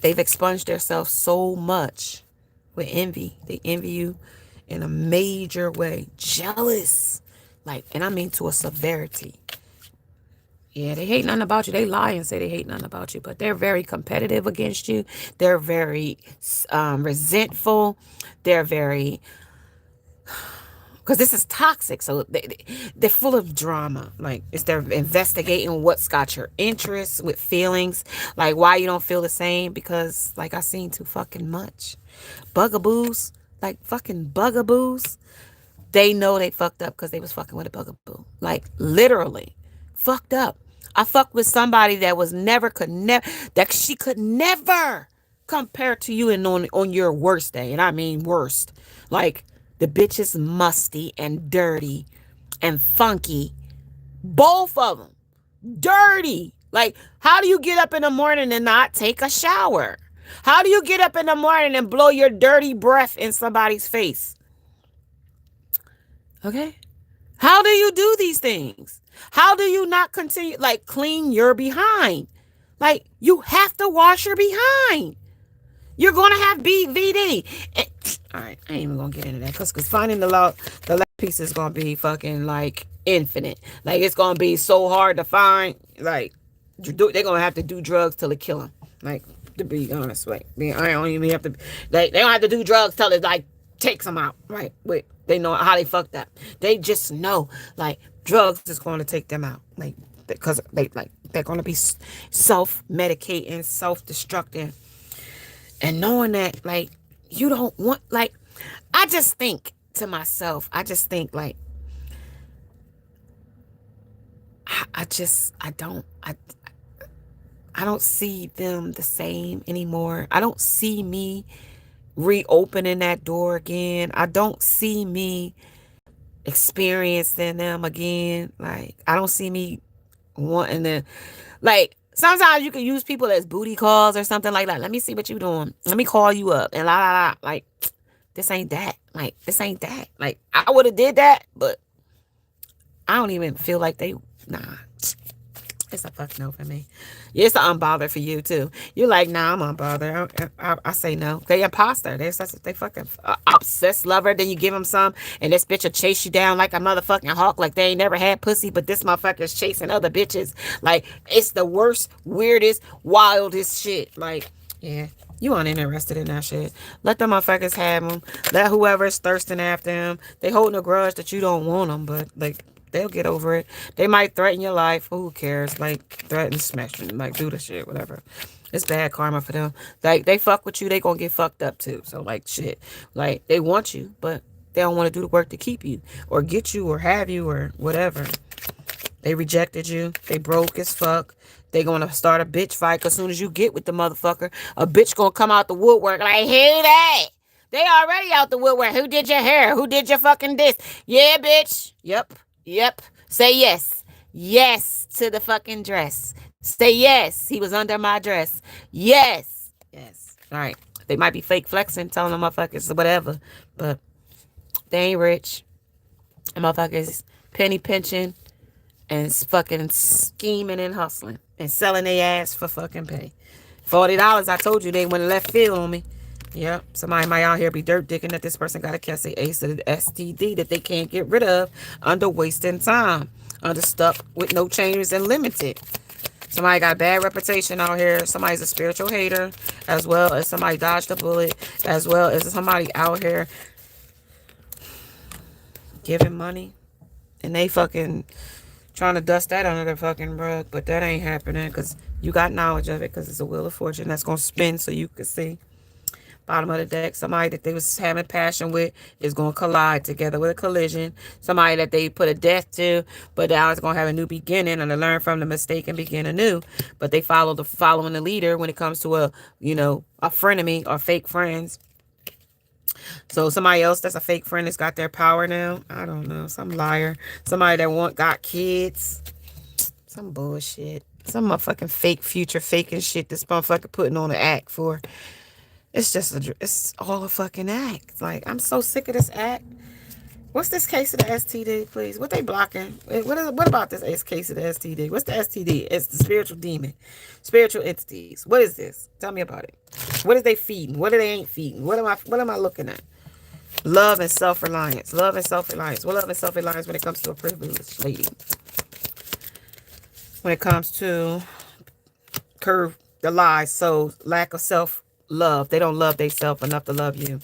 they've expunged themselves so much with envy. They envy you in a major way. Jealous. Like, and I mean to a severity. Yeah, they hate nothing about you. They lie and say they hate nothing about you, but they're very competitive against you. They're very resentful. They're very, because this is toxic. So they're full of drama. Like, they're investigating what's got your interest with feelings. Like, why you don't feel the same? Because, like, I seen too fucking much. Bugaboos. Like, fucking bugaboos. They know they fucked up because they was fucking with a bugaboo. Like, literally. Fucked up. I fucked with somebody that was never, that she could never compare to you and on your worst day. And I mean worst. Like, the bitch is musty and dirty and funky. Both of them. Dirty. Like, how do you get up in the morning and not take a shower? How do you get up in the morning and blow your dirty breath in somebody's face? Okay? How do you do these things? How do you not continue, like, clean your behind? Like, you have to wash your behind. You're going to have BVD. All right, I ain't even going to get into that because finding the last piece is going to be fucking, like, infinite. Like, it's going to be so hard to find. Like, they're going to have to do drugs till it kill them. Like, to be honest, like, I don't even have to, they don't have to do drugs till it, like, takes them out. Right? Wait, they know how they fucked up. They just know, like, drugs is going to take them out. Like, because they're going to be self-medicating, self-destructing. And knowing that, like, you don't want, like, I just think to myself, I don't see them the same anymore. I don't see me reopening that door again. I don't see me experiencing them again. Like, I don't see me wanting to, like, sometimes you can use people as booty calls or something like that. Let me see what you doing. Let me call you up and la la la. Like, this ain't that. Like, this ain't that. Like, I would have did that, but I don't even feel like nah. It's a fuck no for me. Yeah, it's an unbother for you too. You're like, nah, I'm unbothered. I say no. They imposter. They fucking obsessed lover. Then you give them some, and this bitch will chase you down like a motherfucking hawk. Like, they ain't never had pussy, but this motherfucker's chasing other bitches. Like, it's the worst, weirdest, wildest shit. Like, yeah, you uninterested in that shit. Let them motherfuckers have them. Let whoever's thirsting after them. They holding a grudge that you don't want them, but like, they'll get over it. They might threaten your life. Who cares? Like, threaten, smash you, like, do the shit, whatever. It's bad karma for them. Like, they fuck with you, they gonna get fucked up too. So, like, shit. Like, they want you, but they don't want to do the work to keep you or get you or have you or whatever. They rejected you. They broke as fuck. They gonna start a bitch fight as soon as you get with the motherfucker. A bitch gonna come out the woodwork like, who that? They already out the woodwork. Who did your hair? Who did your fucking this? Yeah, bitch. Yep. Say yes. Yes to the fucking dress. Say yes. He was under my dress. Yes. All right. They might be fake flexing, telling them motherfuckers whatever, but they ain't rich. And motherfuckers penny pinching and fucking scheming and hustling and selling their ass for fucking pay. $40. I told you they went left field on me. Yep, somebody might out here be dirt dicking that this person got a Cassie Ace of the STD that they can't get rid of under wasting time, under stuck with no changes and limited. Somebody got a bad reputation out here. Somebody's a spiritual hater, as well as somebody dodged a bullet, as well as somebody out here giving money, and they fucking trying to dust that under the fucking rug, but that ain't happening because you got knowledge of it because it's a wheel of fortune that's going to spin so you can see. Bottom of the deck, somebody that they was having passion with is going to collide together with a collision. Somebody that they put a death to, but now it's going to have a new beginning and to learn from the mistake and begin anew. But they following the leader when it comes to a frenemy or fake friends. So somebody else that's a fake friend that's got their power now. I don't know. Some liar. Somebody that got kids. Some bullshit. Some motherfucking fake future faking shit this motherfucker putting on an act for. It's just it's all a fucking act. Like, I'm so sick of this act. What's this case of the STD, please? What they blocking? What about this case of the STD? What's the STD? It's the spiritual demon, spiritual entities. What is this? Tell me about it. What is they feeding? What are they ain't feeding? What am I looking at? Love and self-reliance. Love and self-reliance. What love and self-reliance when it comes to a privileged lady? When it comes to curve the lies, so lack of self-love. They don't love themselves enough to love you.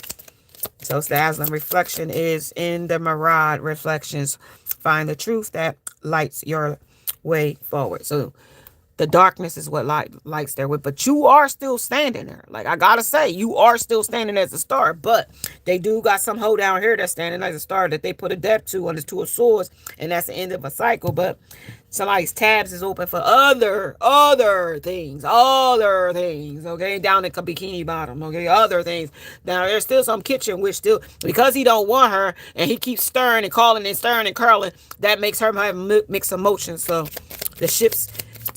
So it's the Aslan reflection is in the Mirage reflections. Find the truth that lights your way forward. So the darkness is what lights their way, but you are still standing there. Like I gotta say, you are still standing as a star. But they do got some hoe down here that's standing as a star that they put a depth to on this Two of Swords, and that's the end of a cycle. But somebody's tabs is open for other things. Okay, down at Bikini Bottom. Okay, other things. Now there's still some kitchen which still, because he don't want her and he keeps stirring and calling and stirring and curling, that makes her have mixed emotions. So the ship's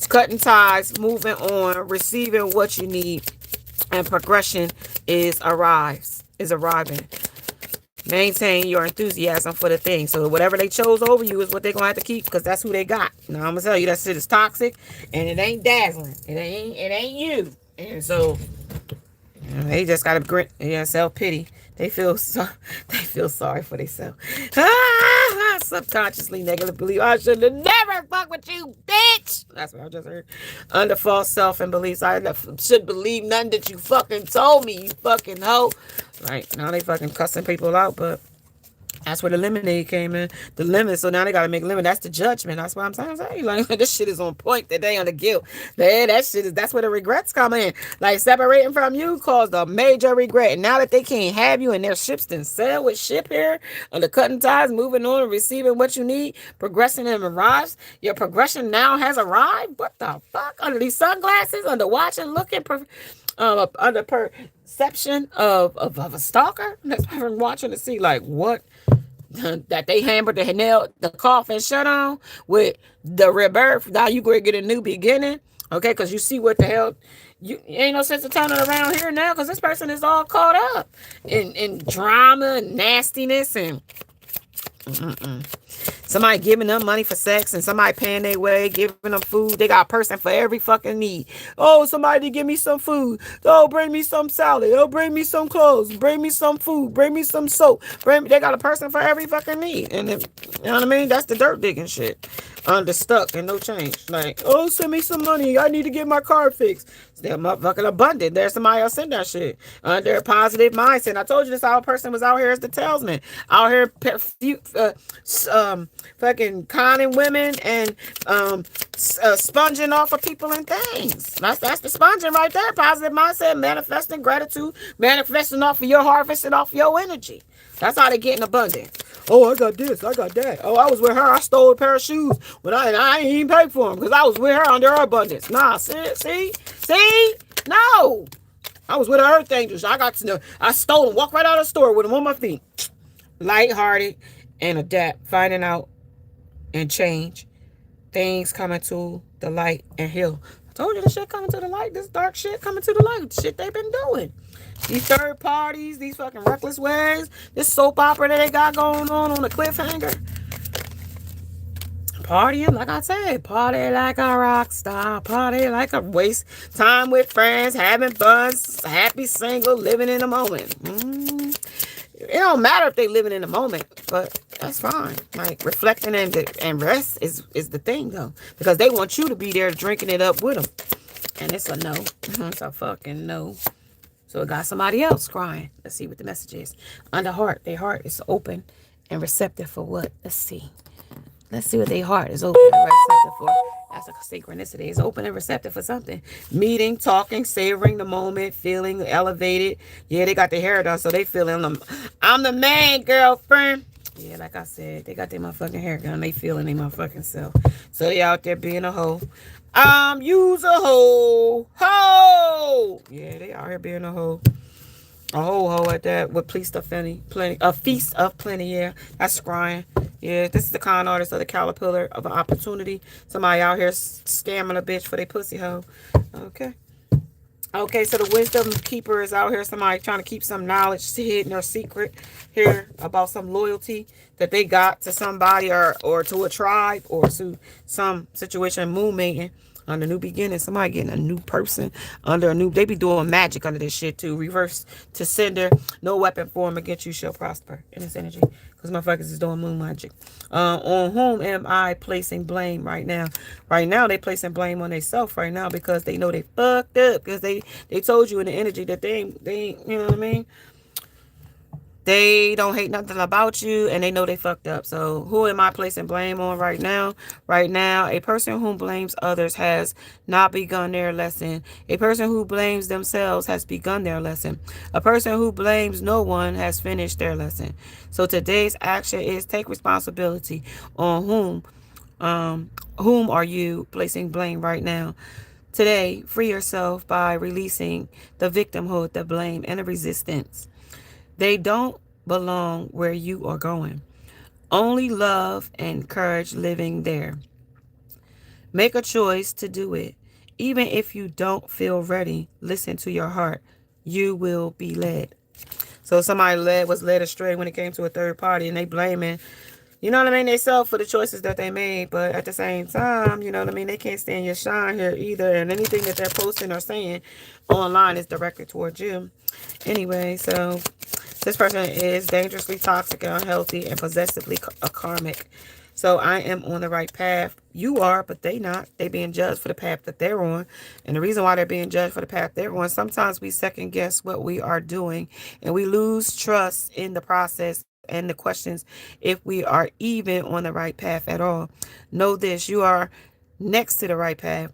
cutting ties, moving on, receiving what you need, and progression is arriving. Maintain your enthusiasm for the thing. So whatever they chose over you is what they're gonna have to keep, because that's who they got. Now I'm gonna tell you that shit is toxic and it ain't dazzling. It ain't you. And so they just gotta grit, self-pity. They feel sorry for themselves. Subconsciously negative belief. I should have never fucked with you, bitch. That's what I just heard. Under false self and beliefs, I should believe nothing that you fucking told me, you fucking hoe. Right now they fucking cussing people out, but that's where the lemonade came in. The lemon. So now they gotta make lemon. That's the judgment. That's what I'm saying. Like this shit is on point today on the guilt. That's where the regrets come in. Like separating from you caused a major regret. And now that they can't have you and their ships then sail with ship here, under cutting ties, moving on and receiving what you need, progressing and arrives. Your progression now has arrived. What the fuck? Under these sunglasses, under watching, looking, under perception of a stalker. That's why I'm watching to see like what. That they hammered the nail, the coffin shut on with the rebirth. Now you going to get a new beginning, okay? Because you see what the hell, you ain't no sense of turning around here now, because this person is all caught up in drama and nastiness and somebody giving them money for sex and somebody paying their way, giving them food. They got a person for every fucking need. Oh, somebody give me some food. Oh, bring me some salad. Oh, bring me some clothes. Bring me some food. Bring me some soap. They got a person for every fucking need. And then, you know what I mean? That's the dirt digging shit. Understuck and no change. Like, oh, send me some money. I need to get my car fixed. They're motherfucking abundant. There's somebody else in that shit. Under a positive mindset. I told you this our person was out here as the talesman. Out here fucking conning women and sponging off of people and things. That's the sponging right there. Positive mindset, manifesting gratitude, manifesting off of your harvest and off your energy. That's how they get in abundant. Oh, I got this, I got that. Oh, I was with her. I stole a pair of shoes, but I ain't even paid for them because I was with her under her abundance. Nah, see, no. I was with her Earth Angels. I stole them, walked right out of the store with them on my feet. Lighthearted and adapt, finding out and change. Things coming to the light and heal. I told you this shit coming to the light. This dark shit coming to the light. Shit they've been doing. These third parties, these fucking reckless ways, this soap opera that they got going on the cliffhanger. Partying, like I said, party like a rock star, party like a waste time with friends, having fun, happy single, living in the moment. It don't matter if they living in the moment, but that's fine. Like reflecting and rest is the thing though, because they want you to be there drinking it up with them, and it's a no. It's a fucking no. So it got somebody else crying. Let's see what the message is. Under heart, their heart is open and receptive for what? Let's see. Let's see what their heart is open and receptive for. That's a synchronicity. It's open and receptive for something. Meeting, talking, savoring the moment, feeling elevated. Yeah, they got their hair done, so they feeling them. I'm the man, girlfriend. Yeah, like I said, they got their motherfucking hair done. They feeling their motherfucking self. So they out there being a hoe. Use a hoe. Hoe. Yeah, they out here being a hoe. A whole hoe at that with feast of plenty, yeah. That's scrying. Yeah, this is the con artist of the caterpillar of an opportunity. Somebody out here scamming a bitch for their pussy hoe. Okay. Okay, so the wisdom keeper is out here. Somebody trying to keep some knowledge hidden or secret here about some loyalty that they got to somebody or to a tribe or to some situation. Moon mating on the new beginning. Somebody getting a new person under a new. They be doing magic under this shit too. Reverse to sender. No weapon form against you shall prosper in this energy. Because motherfuckers is doing moon magic. On whom am I placing blame right now? Right now they placing blame on themselves right now because they know they fucked up because they told you in the energy that they you know what I mean. They don't hate nothing about you and they know they fucked up. So who am I placing blame on right now? Right now, a person who blames others has not begun their lesson. A person who blames themselves has begun their lesson. A person who blames no one has finished their lesson. So today's action is take responsibility on whom are you placing blame right now? Today, free yourself by releasing the victimhood, the blame, and the resistance. They don't belong where you are going. Only love and courage living there. Make a choice to do it. Even if you don't feel ready, listen to your heart. You will be led. So somebody was led astray when it came to a third party and they blaming, you know what I mean, they self for the choices that they made, but at the same time, you know what I mean, they can't stand your shine here either. And anything that they're posting or saying online is directed towards you. Anyway, so this person is dangerously toxic and unhealthy and possessively a karmic. So I am on the right path. You are, but they not. They being judged for the path that they're on. And the reason why they're being judged for the path they're on, sometimes we second guess what we are doing and we lose trust in the process and the questions if we are even on the right path at all. Know this, you are next to the right path.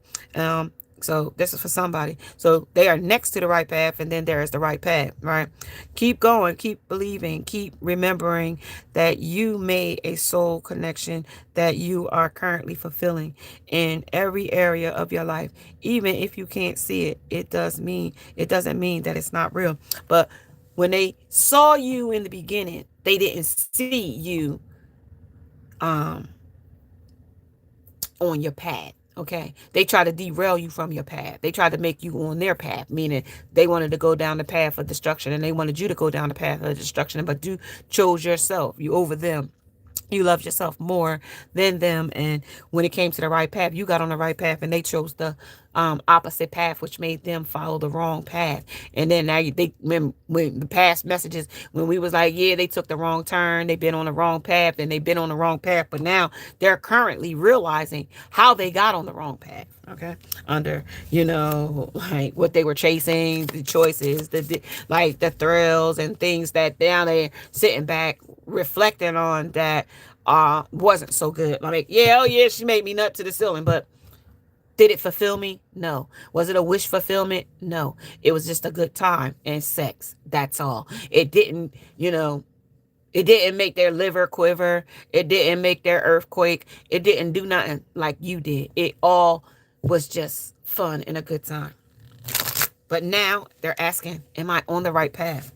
So this is for somebody. So they are next to the right path, and then there is the right path, right? Keep going, keep believing, keep remembering that you made a soul connection that you are currently fulfilling in every area of your life. Even if you can't see it, it doesn't mean that it's not real. But when they saw you in the beginning, they didn't see you um on your path. Okay, they try to derail you from your path. They try to make you on their path, meaning they wanted to go down the path of destruction and they wanted you to go down the path of destruction, but you chose yourself. You over them. You loved yourself more than them. And when it came to the right path, you got on the right path and they chose the opposite path, which made them follow the wrong path. And then now when the past messages, when we was like, yeah, they took the wrong turn, they've been on the wrong path and they've been on the wrong path. But now they're currently realizing how they got on the wrong path. Okay. Under, like what they were chasing, the choices, like the thrills and things that down there sitting back reflecting on that wasn't so good. Like, yeah, oh yeah, she made me nut to the ceiling, but did it fulfill me? No. Was it a wish fulfillment? No. It was just a good time and sex. That's all. It didn't make their liver quiver. It didn't make their earthquake. It didn't do nothing like you did. It all was just fun and a good time. But now they're asking, am I on the right path?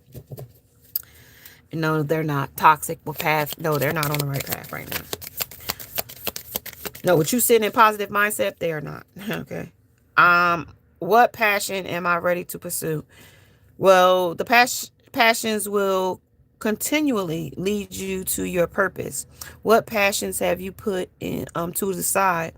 No, they're not. Toxic with path. No, they're not on the right path right now. No, with you sitting in positive mindset, they are not. Okay. What passion am I ready to pursue? Well, the passions will continually lead you to your purpose. What passions have you put in to the side,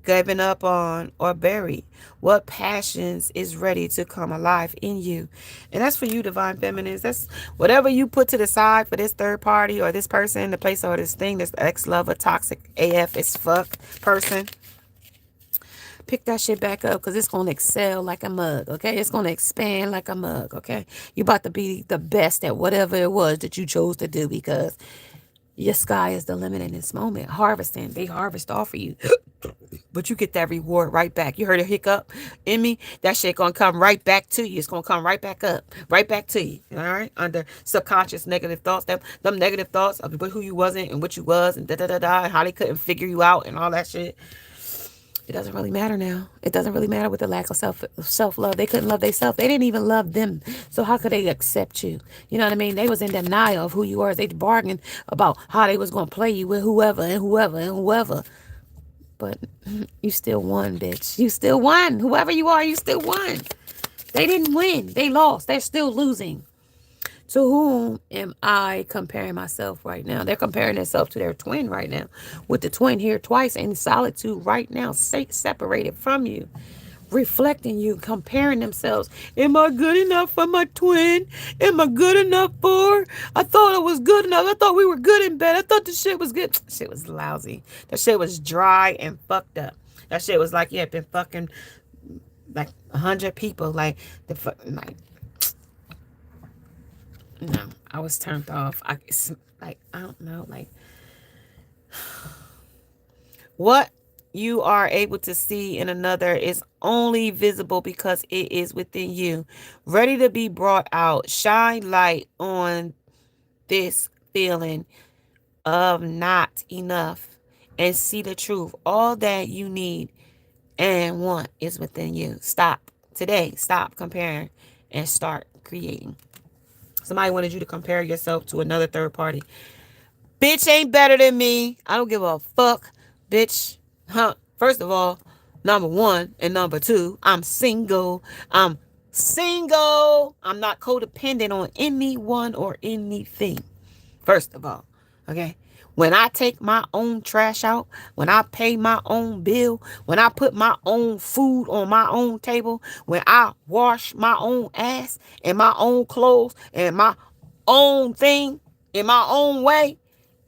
given up on, or buried? What passions is ready to come alive in you? And that's for you, divine feminines. That's whatever you put to the side for this third party or this person, the place or this thing, this ex-lover, toxic AF as fuck person. Pick that shit back up because it's going to excel like a mug, okay? It's going to expand like a mug, okay? You about to be the best at whatever it was that you chose to do because your sky is the limit in this moment. Harvesting. They harvest off of you. But you get that reward right back. You heard a hiccup in me? That shit gonna come right back to you. It's gonna come right back up. Right back to you. All right? Under subconscious negative thoughts. Them negative thoughts of who you wasn't and what you was and da-da-da-da. And how they couldn't figure you out and all that shit. It doesn't really matter now. It doesn't really matter with the lack of self-love. They couldn't love themselves. They didn't even love them. So how could they accept you? You know what I mean? They was in denial of who you were. They bargained about how they was going to play you with whoever and whoever and whoever. But you still won, bitch. You still won. Whoever you are, you still won. They didn't win. They lost. They're still losing. To whom am I comparing myself right now? They're comparing themselves to their twin right now. With the twin here twice in solitude right now, separated from you, reflecting you, comparing themselves. Am I good enough for my twin? Am I good enough for her? I thought I was good enough. I thought we were good in bed. I thought the shit was good. Shit was lousy. That shit was dry and fucked up. That shit was like you had been fucking like 100 people. Like like no, I was turned off. I don't know, like what you are able to see in another is only visible because it is within you, ready to be brought out. Shine light on this feeling of not enough and see the truth. All that you need and want is within you. Stop today. Stop comparing and start creating. Somebody wanted you to compare yourself to another third party. Bitch ain't better than me. I don't give a fuck, bitch. Huh? First of all, number one and number two, I'm single. I'm single. I'm not codependent on anyone or anything. First of all, okay? When I take my own trash out, when I pay my own bill, when I put my own food on my own table, when I wash my own ass and my own clothes and my own thing in my own way,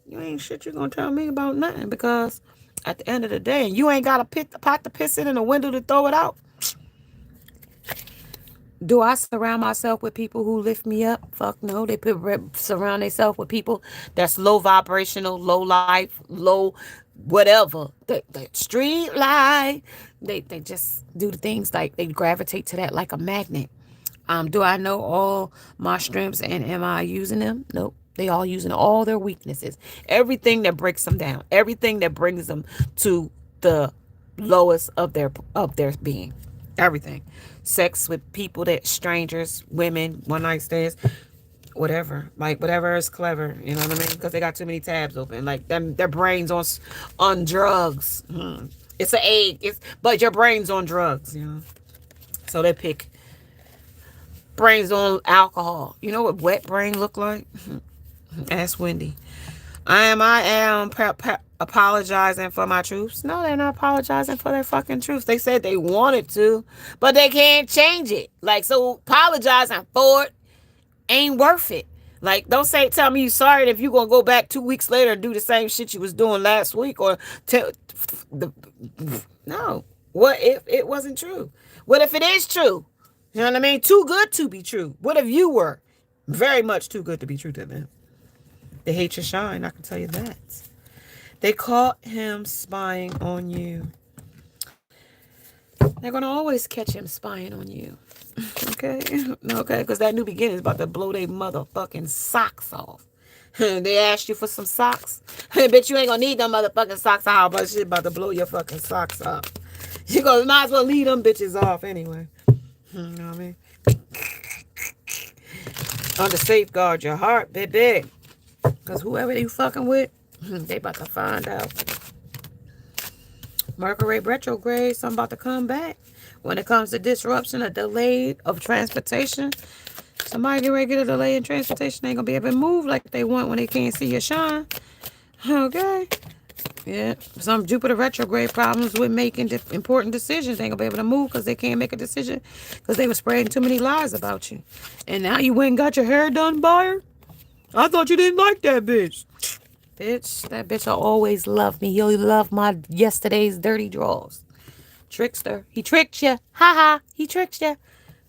you ain't shit you gonna tell me about nothing, because at the end of the day, you ain't got a pot to piss in and a window to throw it out. Do I surround myself with people who lift me up? Fuck no. They surround themselves with people that's low vibrational, low life, low whatever. The street light. They just do the things like they gravitate to that like a magnet. Do I know all my strengths and am I using them? Nope. They all using all their weaknesses. Everything that breaks them down. Everything that brings them to the lowest of their being. Everything. Sex with people that strangers, women, one night stands, whatever. Like whatever is clever. You know what I mean? Because they got too many tabs open. Like them, their brains on drugs. It's an egg. But your brain's on drugs. You know. So they pick brains on alcohol. You know what wet brain look like? Ask Wendy. I am apologizing for my truths. No, they're not apologizing for their fucking truths. They said they wanted to, but they can't change it. Like, so apologizing for it ain't worth it. Like, don't tell me you sorry if you're going to go back 2 weeks later and do the same shit you was doing last week, or no. What if it wasn't true? What if it is true? You know what I mean? Too good to be true. What if you were very much too good to be true to them? They hate your shine, I can tell you that. They caught him spying on you. They're going to always catch him spying on you. Okay? Okay, because that new beginning is about to blow their motherfucking socks off. They asked you for some socks. Bitch, you ain't going to need them motherfucking socks out, but shit about to blow your fucking socks off. You might as well leave them bitches off anyway. You know what I mean? To safeguard your heart, baby. Because whoever you fucking with, they about to find out. Mercury retrograde, something about to come back. When it comes to disruption, a delay of transportation, somebody get ready to get a delay in transportation. They ain't going to be able to move like they want when they can't see your shine. Okay. Yeah. Some Jupiter retrograde problems with making important decisions. They ain't going to be able to move because they can't make a decision because they were spreading too many lies about you. And now you went and got your hair done by her? I thought you didn't like that bitch. Bitch, that bitch will always love me. You'll love my yesterday's dirty drawers. Trickster. He tricked you. Ha ha. He tricked you.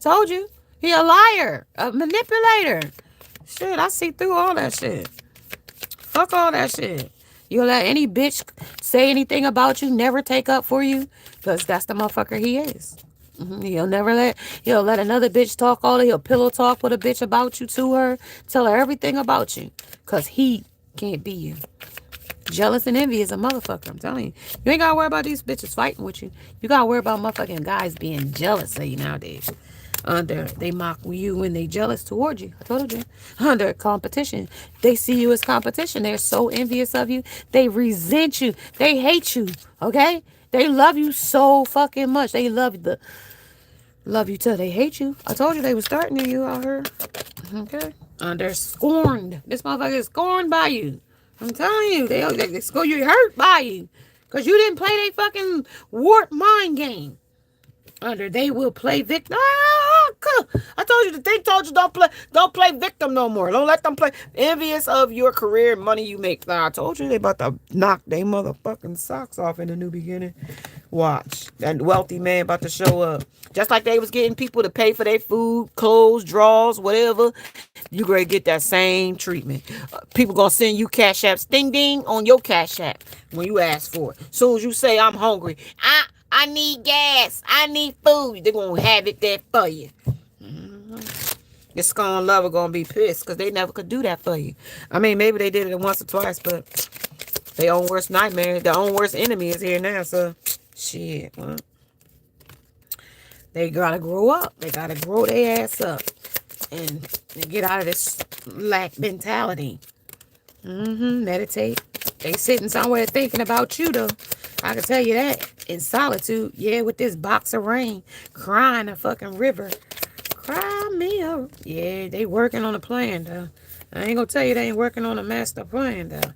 Told you. He a liar. A manipulator. Shit, I see through all that shit. Fuck all that shit. You'll let any bitch say anything about you, never take up for you, because that's the motherfucker he is. He'll let another bitch talk all day. He'll pillow talk with a bitch about you to her. Tell her everything about you. Because he can't be you. Jealous and envy is a motherfucker, I'm telling you. You ain't got to worry about these bitches fighting with you. You got to worry about motherfucking guys being jealous of you nowadays. They mock you when they jealous toward you. I told you. Under competition. They see you as competition. They're so envious of you. They resent you. They hate you. Okay? They love you so fucking much. They love Love you till they hate you. I told you they was starting to you out here. Okay. They're scorned. This motherfucker is scorned by you. I'm telling you, they score you hurt by you. Cause you didn't play their fucking warped mind game. They will play victim. I told you they told you don't play victim no more. Don't let them play envious of your career and money you make. Nah, I told you they about to knock they motherfucking socks off in the new beginning. Watch. That wealthy man about to show up. Just like they was getting people to pay for their food, clothes, drawers, whatever. You gonna get that same treatment. People gonna send you cash apps, ding ding, on your cash app when you ask for it. Soon as you say I'm hungry, I need gas, I need food, they're gonna have it there for you. Your scorn lover gonna be pissed because they never could do that for you. I mean, maybe they did it once or twice, but their own worst nightmare, their own worst enemy is here now. So shit, well, they gotta grow up. They gotta grow their ass up and get out of this lack mentality. Meditate. They sitting somewhere thinking about you though. I can tell you that. In solitude. Yeah, with this box of rain. Crying a fucking river. Cry me a... Yeah, they working on a plan though. I ain't gonna tell you they ain't working on a master plan though.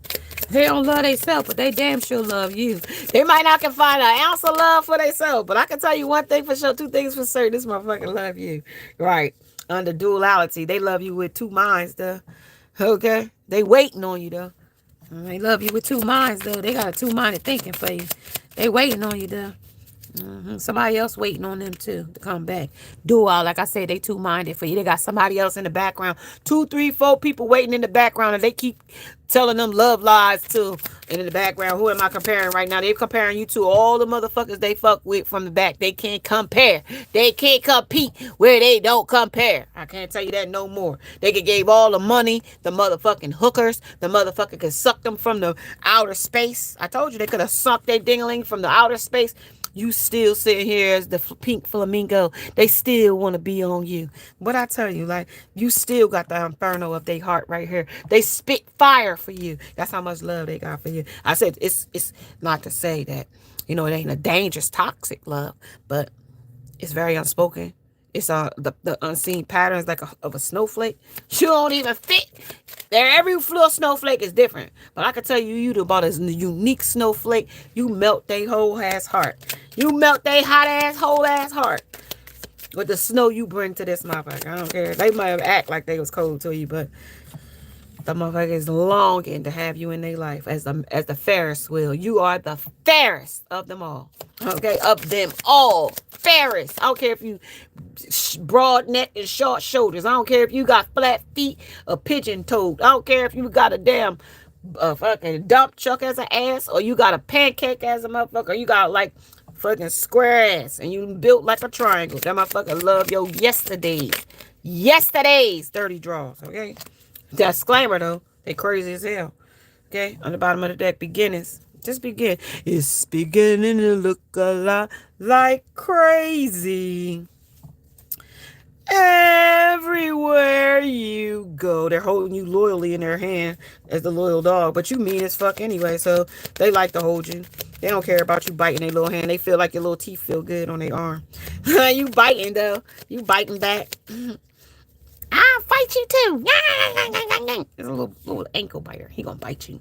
They don't love themselves, but they damn sure love you. They might not can find an ounce of love for themselves, but I can tell you one thing for sure, two things for certain. This motherfucker love you. Right. Under duality. They love you with two minds though. Okay? They waiting on you though. They love you with two minds though. They got a two-minded thinking for you. They waiting on you though. Somebody else waiting on them too to come back. Do all, like I said, they two-minded for you. They got somebody else in the background. 2, 3, 4 people waiting in the background, and they keep telling them love lies too. And in the background, who am I comparing right now? They're comparing you to all the motherfuckers they fuck with from the back. They can't compare. They can't compete where they don't compare. I can't tell you that no more. They could gave all the money, the motherfucking hookers. The motherfucker could suck them from the outer space. I told you they could have sucked their dingling from the outer space. You still sitting here as the pink flamingo. They still want to be on you. But I tell you, like, you still got the inferno of their heart right here. They spit fire for you. That's how much love they got for you. I said it's not to say that, it ain't a dangerous, toxic love, but it's very unspoken. It's the unseen patterns like of a snowflake. You don't even fit. Every little snowflake is different. But I can tell you about a unique snowflake. You melt they whole ass heart. You melt they hot ass whole ass heart with the snow you bring to this motherfucker. I don't care. They might have act like they was cold to you, but the motherfucker is longing to have you in their life as the Ferris wheel. You are the fairest of them all. Okay, of them all. Fairest. I don't care if you broad neck and short shoulders. I don't care if you got flat feet or pigeon toed. I don't care if you got a damn fucking dump truck as an ass, or you got a pancake as a motherfucker, or you got like fucking square ass and you built like a triangle. That motherfucker love your yesterday's dirty draws. Okay. Disclaimer though, they crazy as hell. Okay, on the bottom of the deck, beginnings. Just begin. It's beginning to look a lot like crazy. Everywhere you go, they're holding you loyally in their hand as the loyal dog, but you mean as fuck anyway, so they like to hold you. They don't care about you biting their little hand. They feel like your little teeth feel good on their arm. You biting though. You biting back. I'll fight you too. There's a little ankle biter. He gonna bite you.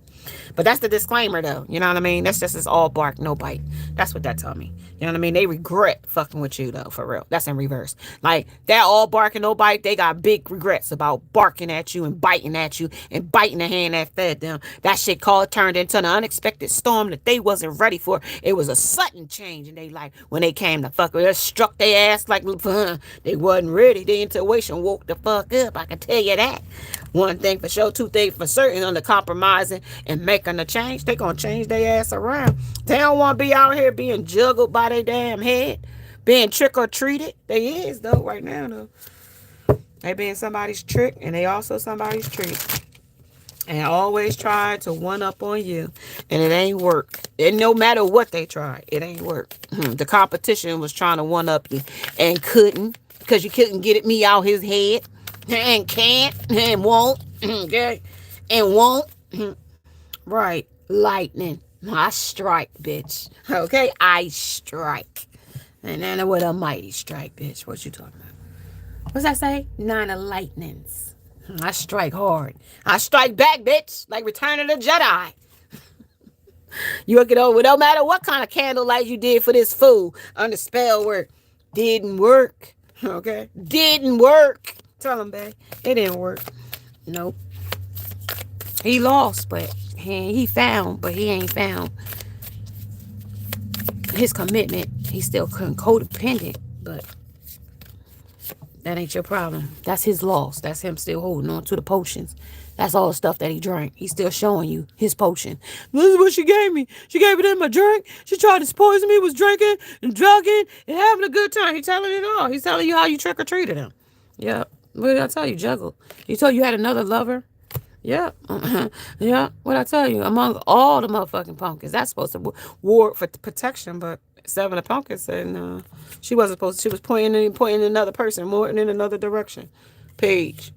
But that's the disclaimer though. You know what I mean? That's just all bark, no bite. That's what that tell me. You know what I mean? They regret fucking with you though, for real. That's in reverse. Like, that all bark and no bite, they got big regrets about barking at you and biting the hand that fed them. That shit turned into an unexpected storm that they wasn't ready for. It was a sudden change in their life when they came to fuck with us, struck their ass like they wasn't ready. Their intuition woke the fuck up. I can tell you that. One thing for sure, two things for certain. Under compromising and making a change, they gonna change their ass around. They don't want to be out here being juggled by their damn head, being trick or treated. They is though right now though. They being somebody's trick and they also somebody's treat. And always try to one up on you, and it ain't work. And no matter what they try, it ain't work. The competition was trying to one up you and couldn't, because you couldn't get me out his head. And can't and won't. Okay, and won't. Right. Lightning. I strike, bitch. Okay, I strike. And then with a mighty strike, bitch. What you talking about? What's that say? 9 of lightnings. I strike hard. I strike back, bitch. Like Return of the Jedi. You look it over. No matter what kind of candlelight you did for this fool under spell work. Didn't work. Okay? Didn't work. Tell him, babe. It didn't work. Nope. He lost, but he found, but he ain't found his commitment. He's still codependent, but that ain't your problem. That's his loss. That's him still holding on to the potions. That's all the stuff that he drank. He's still showing you his potion. This is what she gave me. She gave it in my drink. She tried to poison me, was drinking and drugging and having a good time. He's telling it all. He's telling you how you trick-or-treated him. Yeah. What did I tell you? Juggle. He told you had another lover. Yeah. Yeah. What I tell you? Among all the motherfucking pumpkins. That's supposed to ward for protection, but 7 of pumpkins said no. She wasn't supposed to. She was pointing another person, more in another direction. Page.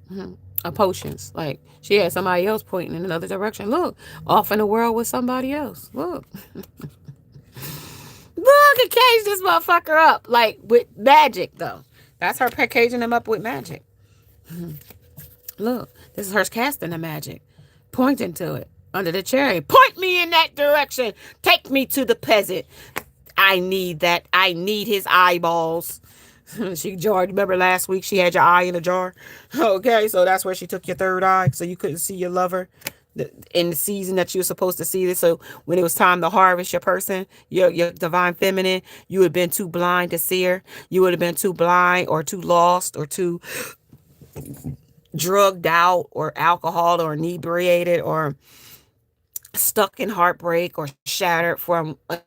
Of potions. Like, she had somebody else pointing in another direction. Look. Off in the world with somebody else. Look. Look at cage this motherfucker up. Like, with magic, though. That's her caging him up with magic. Look, this is her casting the magic. Pointing to it. Under the cherry. Point me in that direction. Take me to the peasant. I need that. I need his eyeballs. She jarred. Remember last week she had your eye in a jar? Okay, so that's where she took your third eye. So you couldn't see your lover in the season that you were supposed to see this. So when it was time to harvest your person, your divine feminine, you would have been too blind to see her. You would have been too blind or too lost or too drugged out or alcohol or inebriated or stuck in heartbreak or shattered from a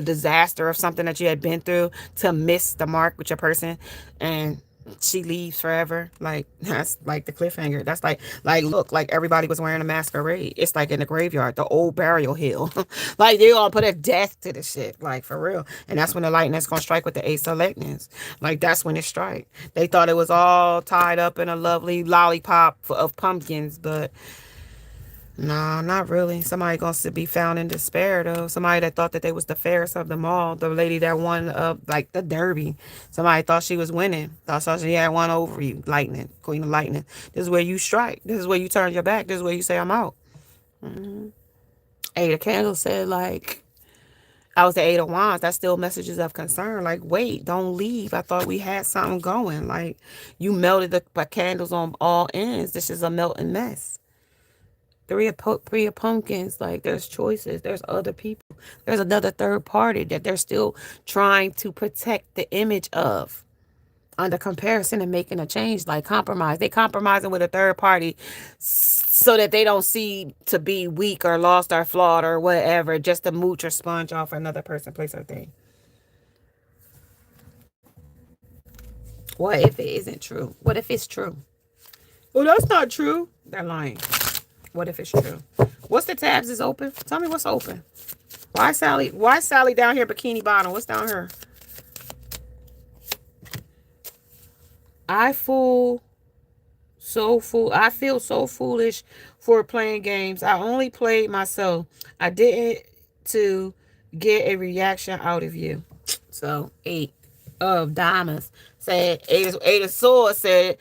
disaster of something that you had been through to miss the mark with your person, and she leaves forever. Like, that's like the cliffhanger. That's like look, like everybody was wearing a masquerade. It's like in the graveyard, the old burial hill. Like, they all put a death to the shit, like, for real. And that's when the lightning's gonna strike with the Ace of Lightnings. Like, that's when it strike. They thought it was all tied up in a lovely lollipop of pumpkins, but no, not really. Somebody gonna be found in despair, though. Somebody that thought that they was the fairest of them all. The lady that won, like, the derby. Somebody thought she was winning. Thought she had one over you. Lightning, Queen of Lightning. This is where you strike. This is where you turn your back. This is where you say, I'm out. Eight of Candles said, like, I was the Eight of Wands. That's still messages of concern. Like, wait, don't leave. I thought we had something going. Like, you melted the candles on all ends. This is a melting mess. Three of pumpkins, like, there's choices, there's other people, there's another third party that they're still trying to protect the image of under comparison and making a change, like compromise. They compromising with a third party so that they don't see to be weak or lost or flawed or whatever, just to mooch or sponge off another person, place, or thing. What if it isn't true? What if it's true? Well, that's not true. They're lying. What if it's true? What's the tabs is open? Tell me what's open. Why Sally down here bikini bottom? What's down here? I feel so foolish for playing games. I only played myself. I didn't to get a reaction out of you. So 8 of diamonds said, 8 of swords said,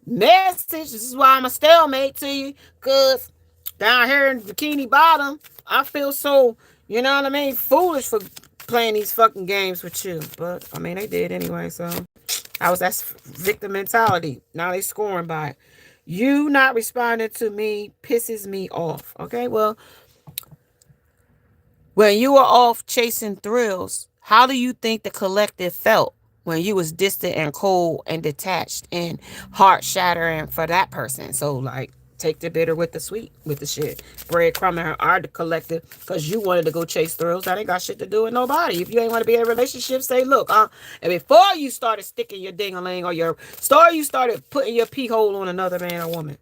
message, this is why I'm a stalemate to you, because down here in Bikini Bottom, I feel so, you know what I mean, foolish for playing these fucking games with you. But, I mean, they did anyway, so that's victim mentality. Now they scoring by it. You not responding to me pisses me off, okay? Well, when you were off chasing thrills, how do you think the collective felt when you was distant and cold and detached and heart shattering for that person? So, like, take the bitter with the sweet with the shit. Breadcrumb and are the collective because you wanted to go chase thrills. That ain't got shit to do with nobody. If you ain't want to be in a relationship, say, look, and before you started sticking your ding-a-ling or you started putting your pee hole on another man or woman,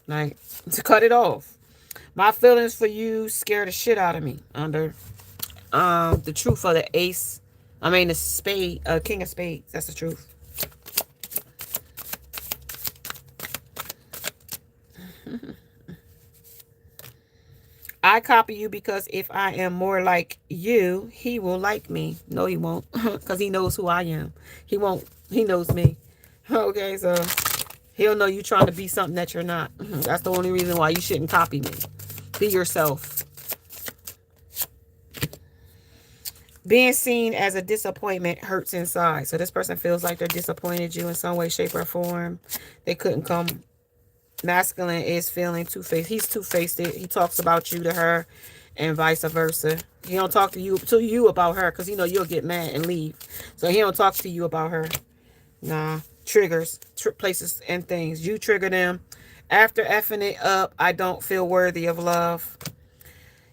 like, to cut it off. My feelings for you scared the shit out of me under the truth of the ace. I mean, the spade, king of spades. That's the truth. I copy you because if I am more like you, he will like me. No, he won't, because he knows who I am. He won't. He knows me. Okay, so he'll know you trying to be something that you're not. That's the only reason why you shouldn't copy me. Be yourself. Being seen as a disappointment hurts inside. So this person feels like they're disappointed you in some way, shape, or form. They couldn't come. Masculine is feeling two-faced. He's two-faced. He talks about you to her and vice versa. He don't talk to you about her because you'll get mad and leave. So he don't talk to you about her. Nah. Triggers, places, and things. You trigger them. After effing it up, I don't feel worthy of love.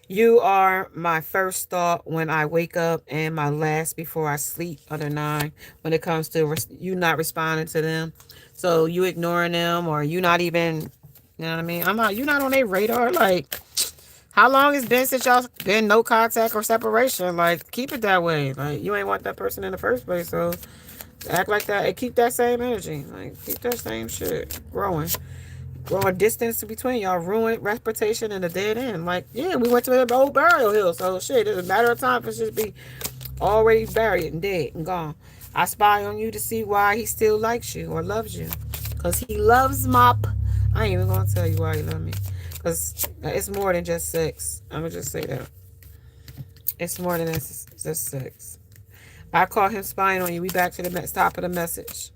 You are my first thought when I wake up and my last before I sleep, under 9, when it comes to you not responding to them. So you ignoring them, or you not even, you know what I mean? You're not on their radar. Like, how long it's been since y'all been no contact or separation? Like, keep it that way. Like, you ain't want that person in the first place. So act like that and keep that same energy. Like, keep that same shit growing distance between y'all. Ruined reputation and a dead end. Like, yeah, we went to the old burial hill, so shit, it's a matter of time for shit to be already buried and dead and gone. I spy on you to see why he still likes you or loves you, because he loves mop. I ain't even gonna tell you why he loves me, because it's more than just sex. I'm gonna just say that it's more than just sex. I call him spying on you. We back to the top of the message.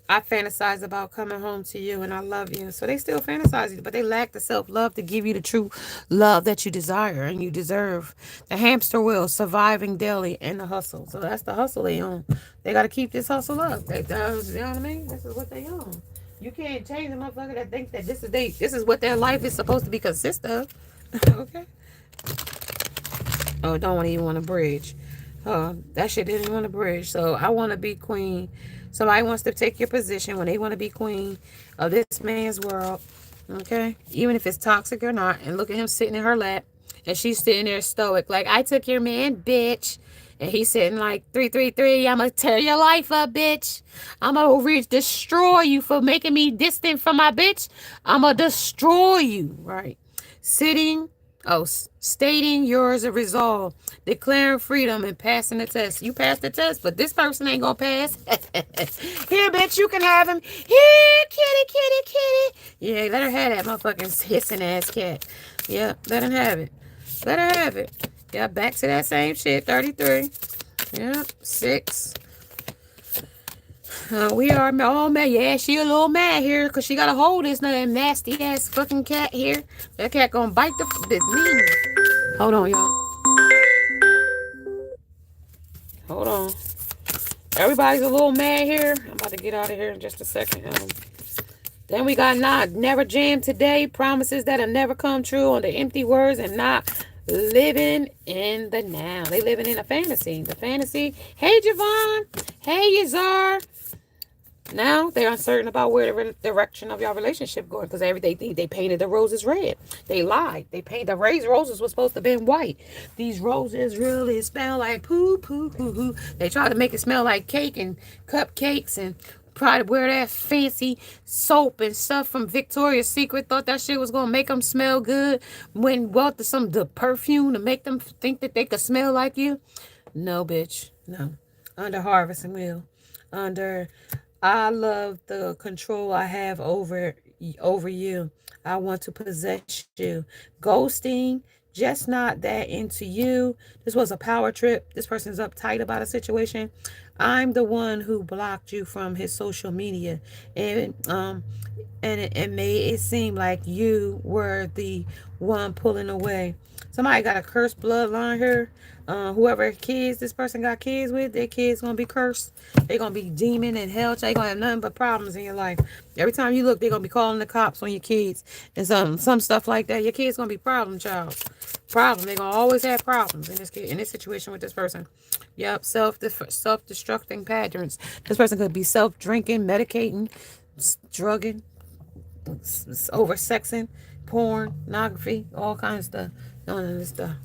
I fantasize about coming home to you and I love you. So they still fantasize, but they lack the self-love to give you the true love that you desire and you deserve. The hamster wheel, surviving daily, and the hustle. So that's the hustle they own. They got to keep this hustle up. You know what I mean? This is what they own. You can't change a motherfucker that think that this is what their life is supposed to be consist of. Okay? Oh, don't even want to bridge. That shit didn't want to bridge. So I want to be queen. Somebody wants to take your position when they want to be queen of this man's world. Okay? Even if it's toxic or not. And look at him sitting in her lap. And she's sitting there stoic. Like, I took your man, bitch. And he's sitting like, 333, I'm going to tear your life up, bitch. I'm going to destroy you for making me distant from my bitch. I'm going to destroy you. Right? Stating yours a resolve, declaring freedom and passing the test. You passed the test, but this person ain't gonna pass. Here, bitch, you can have him. Here, kitty, kitty, kitty. Yeah, let her have that motherfucking hissing ass cat. Yeah, let him have it. Let her have it. Yeah, back to that same shit. 33. Yeah, 6. We are all mad. Yeah, she a little mad here because she got to hold this nasty ass fucking cat here. That cat gonna bite this knee. Hold on, y'all. Hold on. Everybody's a little mad here. I'm about to get out of here in just a second. Then we got never jam today. Promises that'll never come true on the empty words and not living in the now. They living in a fantasy. The fantasy. Hey, Javon. Hey, Yazar. Now they're uncertain about where the direction of your relationship going, because they think they painted the roses red. They lied. They painted the roses was supposed to be white. These roses really smell like poo poo poo poo. They try to make it smell like cake and cupcakes and try to wear that fancy soap and stuff from Victoria's Secret. Thought that shit was gonna make them smell good. When bought the perfume to make them think that they could smell like you. No, bitch. No. Under Harvest and Wheel. I love the control I have over you. I want to possess you. Ghosting, just not that into you. This was a power trip. This person's uptight about a situation. I'm the one who blocked you from his social media. And it made it seem like you were the one pulling away. Somebody got a cursed bloodline here. Whoever kids this person got kids with, their kids gonna be cursed. They're gonna be demon and hell. They gonna have nothing but problems in your life. Every time you look, they're gonna be calling the cops on your kids and some stuff like that. Your kids gonna be problem child. Problem. They're gonna always have problems in this situation with this person. Yep, self-destructing patterns. This person could be self-drinking, medicating, drugging, over-sexing, pornography, all kinds of stuff. None of this stuff.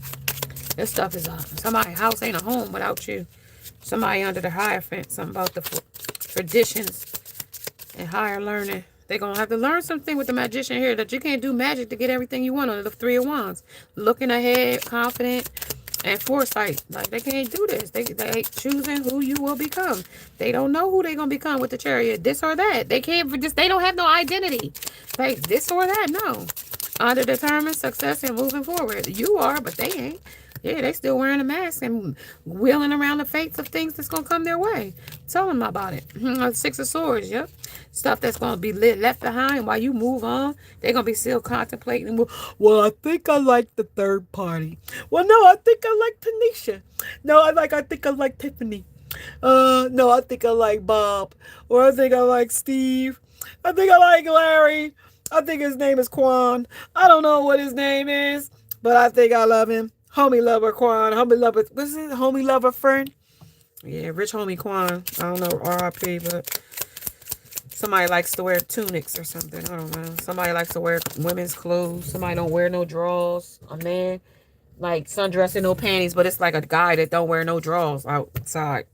This stuff is somebody's house ain't a home without you. Somebody under the higher fence. Something about the traditions and higher learning. They're going to have to learn something with the magician here, that you can't do magic to get everything you want on the Three of Wands. Looking ahead, confident, and foresight. Like, they can't do this. They choosing who you will become. They don't know who they're going to become with the Chariot. This or that. They can't just, they don't have no identity. Like, this or that, no. Under determined success and moving forward. You are, but they ain't. Yeah, they still wearing a mask and wheeling around the fates of things that's going to come their way. Tell them about it. Six of Swords, yep. Stuff that's going to be left behind while you move on. They're going to be still contemplating. Well, I think I like the third party. Well, no, I think I like Tanisha. No, I think I like Tiffany. No, I think I like Bob. Or I think I like Steve. I think I like Larry. I think his name is Quan. I don't know what his name is, but I think I love him. Homie lover Quan. Homie lover. What's it? Homie lover friend. Yeah, rich homie Quan. I don't know R.I.P. But somebody likes to wear tunics or something. I don't know. Somebody likes to wear women's clothes. Somebody don't wear no drawers. A man like sundress and no panties, but it's like a guy that don't wear no drawers outside.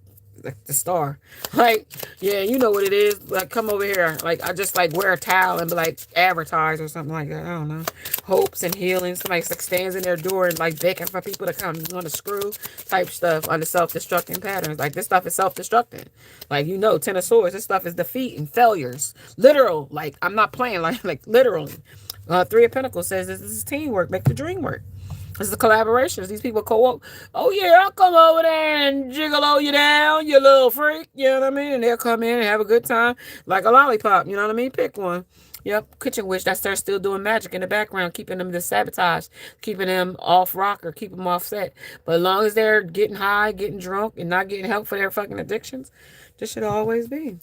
Like the star. Like, yeah, you know what it is. Like, come over here. Like, I just like wear a towel and be like advertise or something like that. I don't know. Hopes and healing. Somebody like stands in their door and like begging for people to come on the screw type stuff under self-destructing patterns. Like, this stuff is self-destructing. Like, you know, Ten of Swords, this stuff is defeat and failures. Literal. Like, I'm not playing, like literally. Three of Pentacles says this is teamwork. Make the dream work. This is collaborations. These people co-op. Oh, yeah, I'll come over there and jiggle you down, you little freak. You know what I mean? And they'll come in and have a good time like a lollipop. You know what I mean? Pick one. Yep. Kitchen witch. That's they're still doing magic in the background, keeping them to sabotage, keeping them off rocker, keeping them off set. But as long as they're getting high, getting drunk, and not getting help for their fucking addictions, this should always be.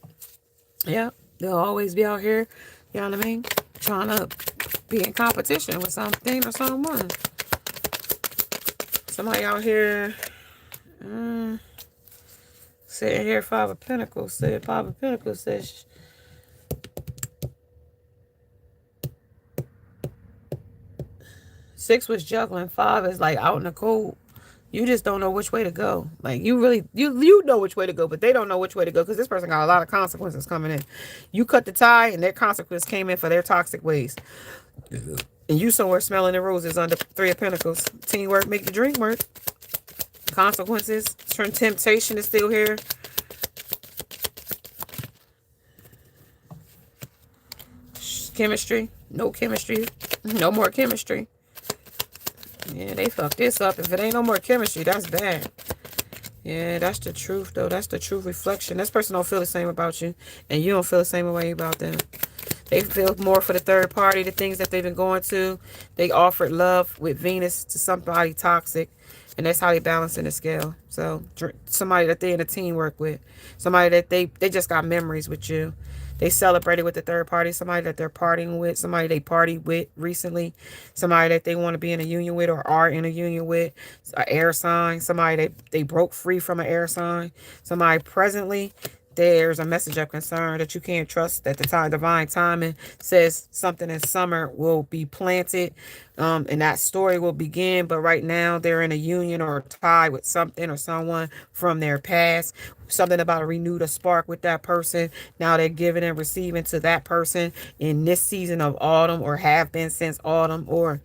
Yeah. They'll always be out here, you know what I mean? Trying to be in competition with something or someone. Somebody out here sitting here, Five of Pentacles. Five of Pentacles says six was juggling. Five is like out in the cold. You just don't know which way to go. Like, you really, you know which way to go, but they don't know which way to go because this person got a lot of consequences coming in. You cut the tie and their consequences came in for their toxic ways. And you somewhere smelling the roses under Three of Pentacles. Teamwork, make the dream work. Consequences. Temptation is still here. Chemistry. No chemistry. No more chemistry. Yeah, they fucked this up. If it ain't no more chemistry, that's bad. Yeah, that's the truth, though. That's the true reflection. This person don't feel the same about you, and you don't feel the same way about them. They feel more for the third party, the things that they've been going to. They offered love with Venus to somebody toxic, and that's how they balance in the scale. So somebody that they're in a teamwork with, somebody that they just got memories with you. They celebrated with the third party, somebody that they're partying with, somebody they partied with recently, somebody that they want to be in a union with or are in a union with, an air sign, somebody that they broke free from an air sign, somebody presently. There's a message of concern that you can't trust, that the divine timing says something in summer will be planted, and that story will begin. But right now they're in a union or a tie with something or someone from their past. Something about a renewed spark with that person. Now they're giving and receiving to that person in this season of autumn, or have been since autumn, or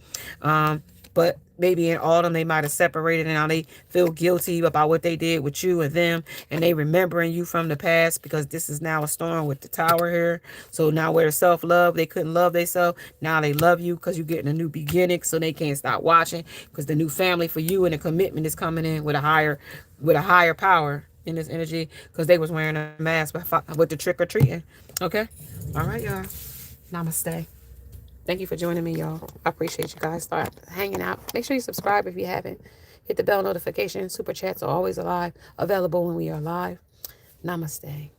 but maybe in autumn they might have separated and now they feel guilty about what they did with you and them, and they remembering you from the past because this is now a storm with the Tower here. So now where self-love, they couldn't love themselves, now they love you because you're getting a new beginning, so they can't stop watching because the new family for you and the commitment is coming in with a higher power in this energy, because they was wearing a mask with the trick-or-treating. Okay, all right, y'all. Namaste. Thank you for joining me, y'all. I appreciate you guys. Start hanging out. Make sure you subscribe if you haven't. Hit the bell notification. Super chats are always available when we are live. Namaste.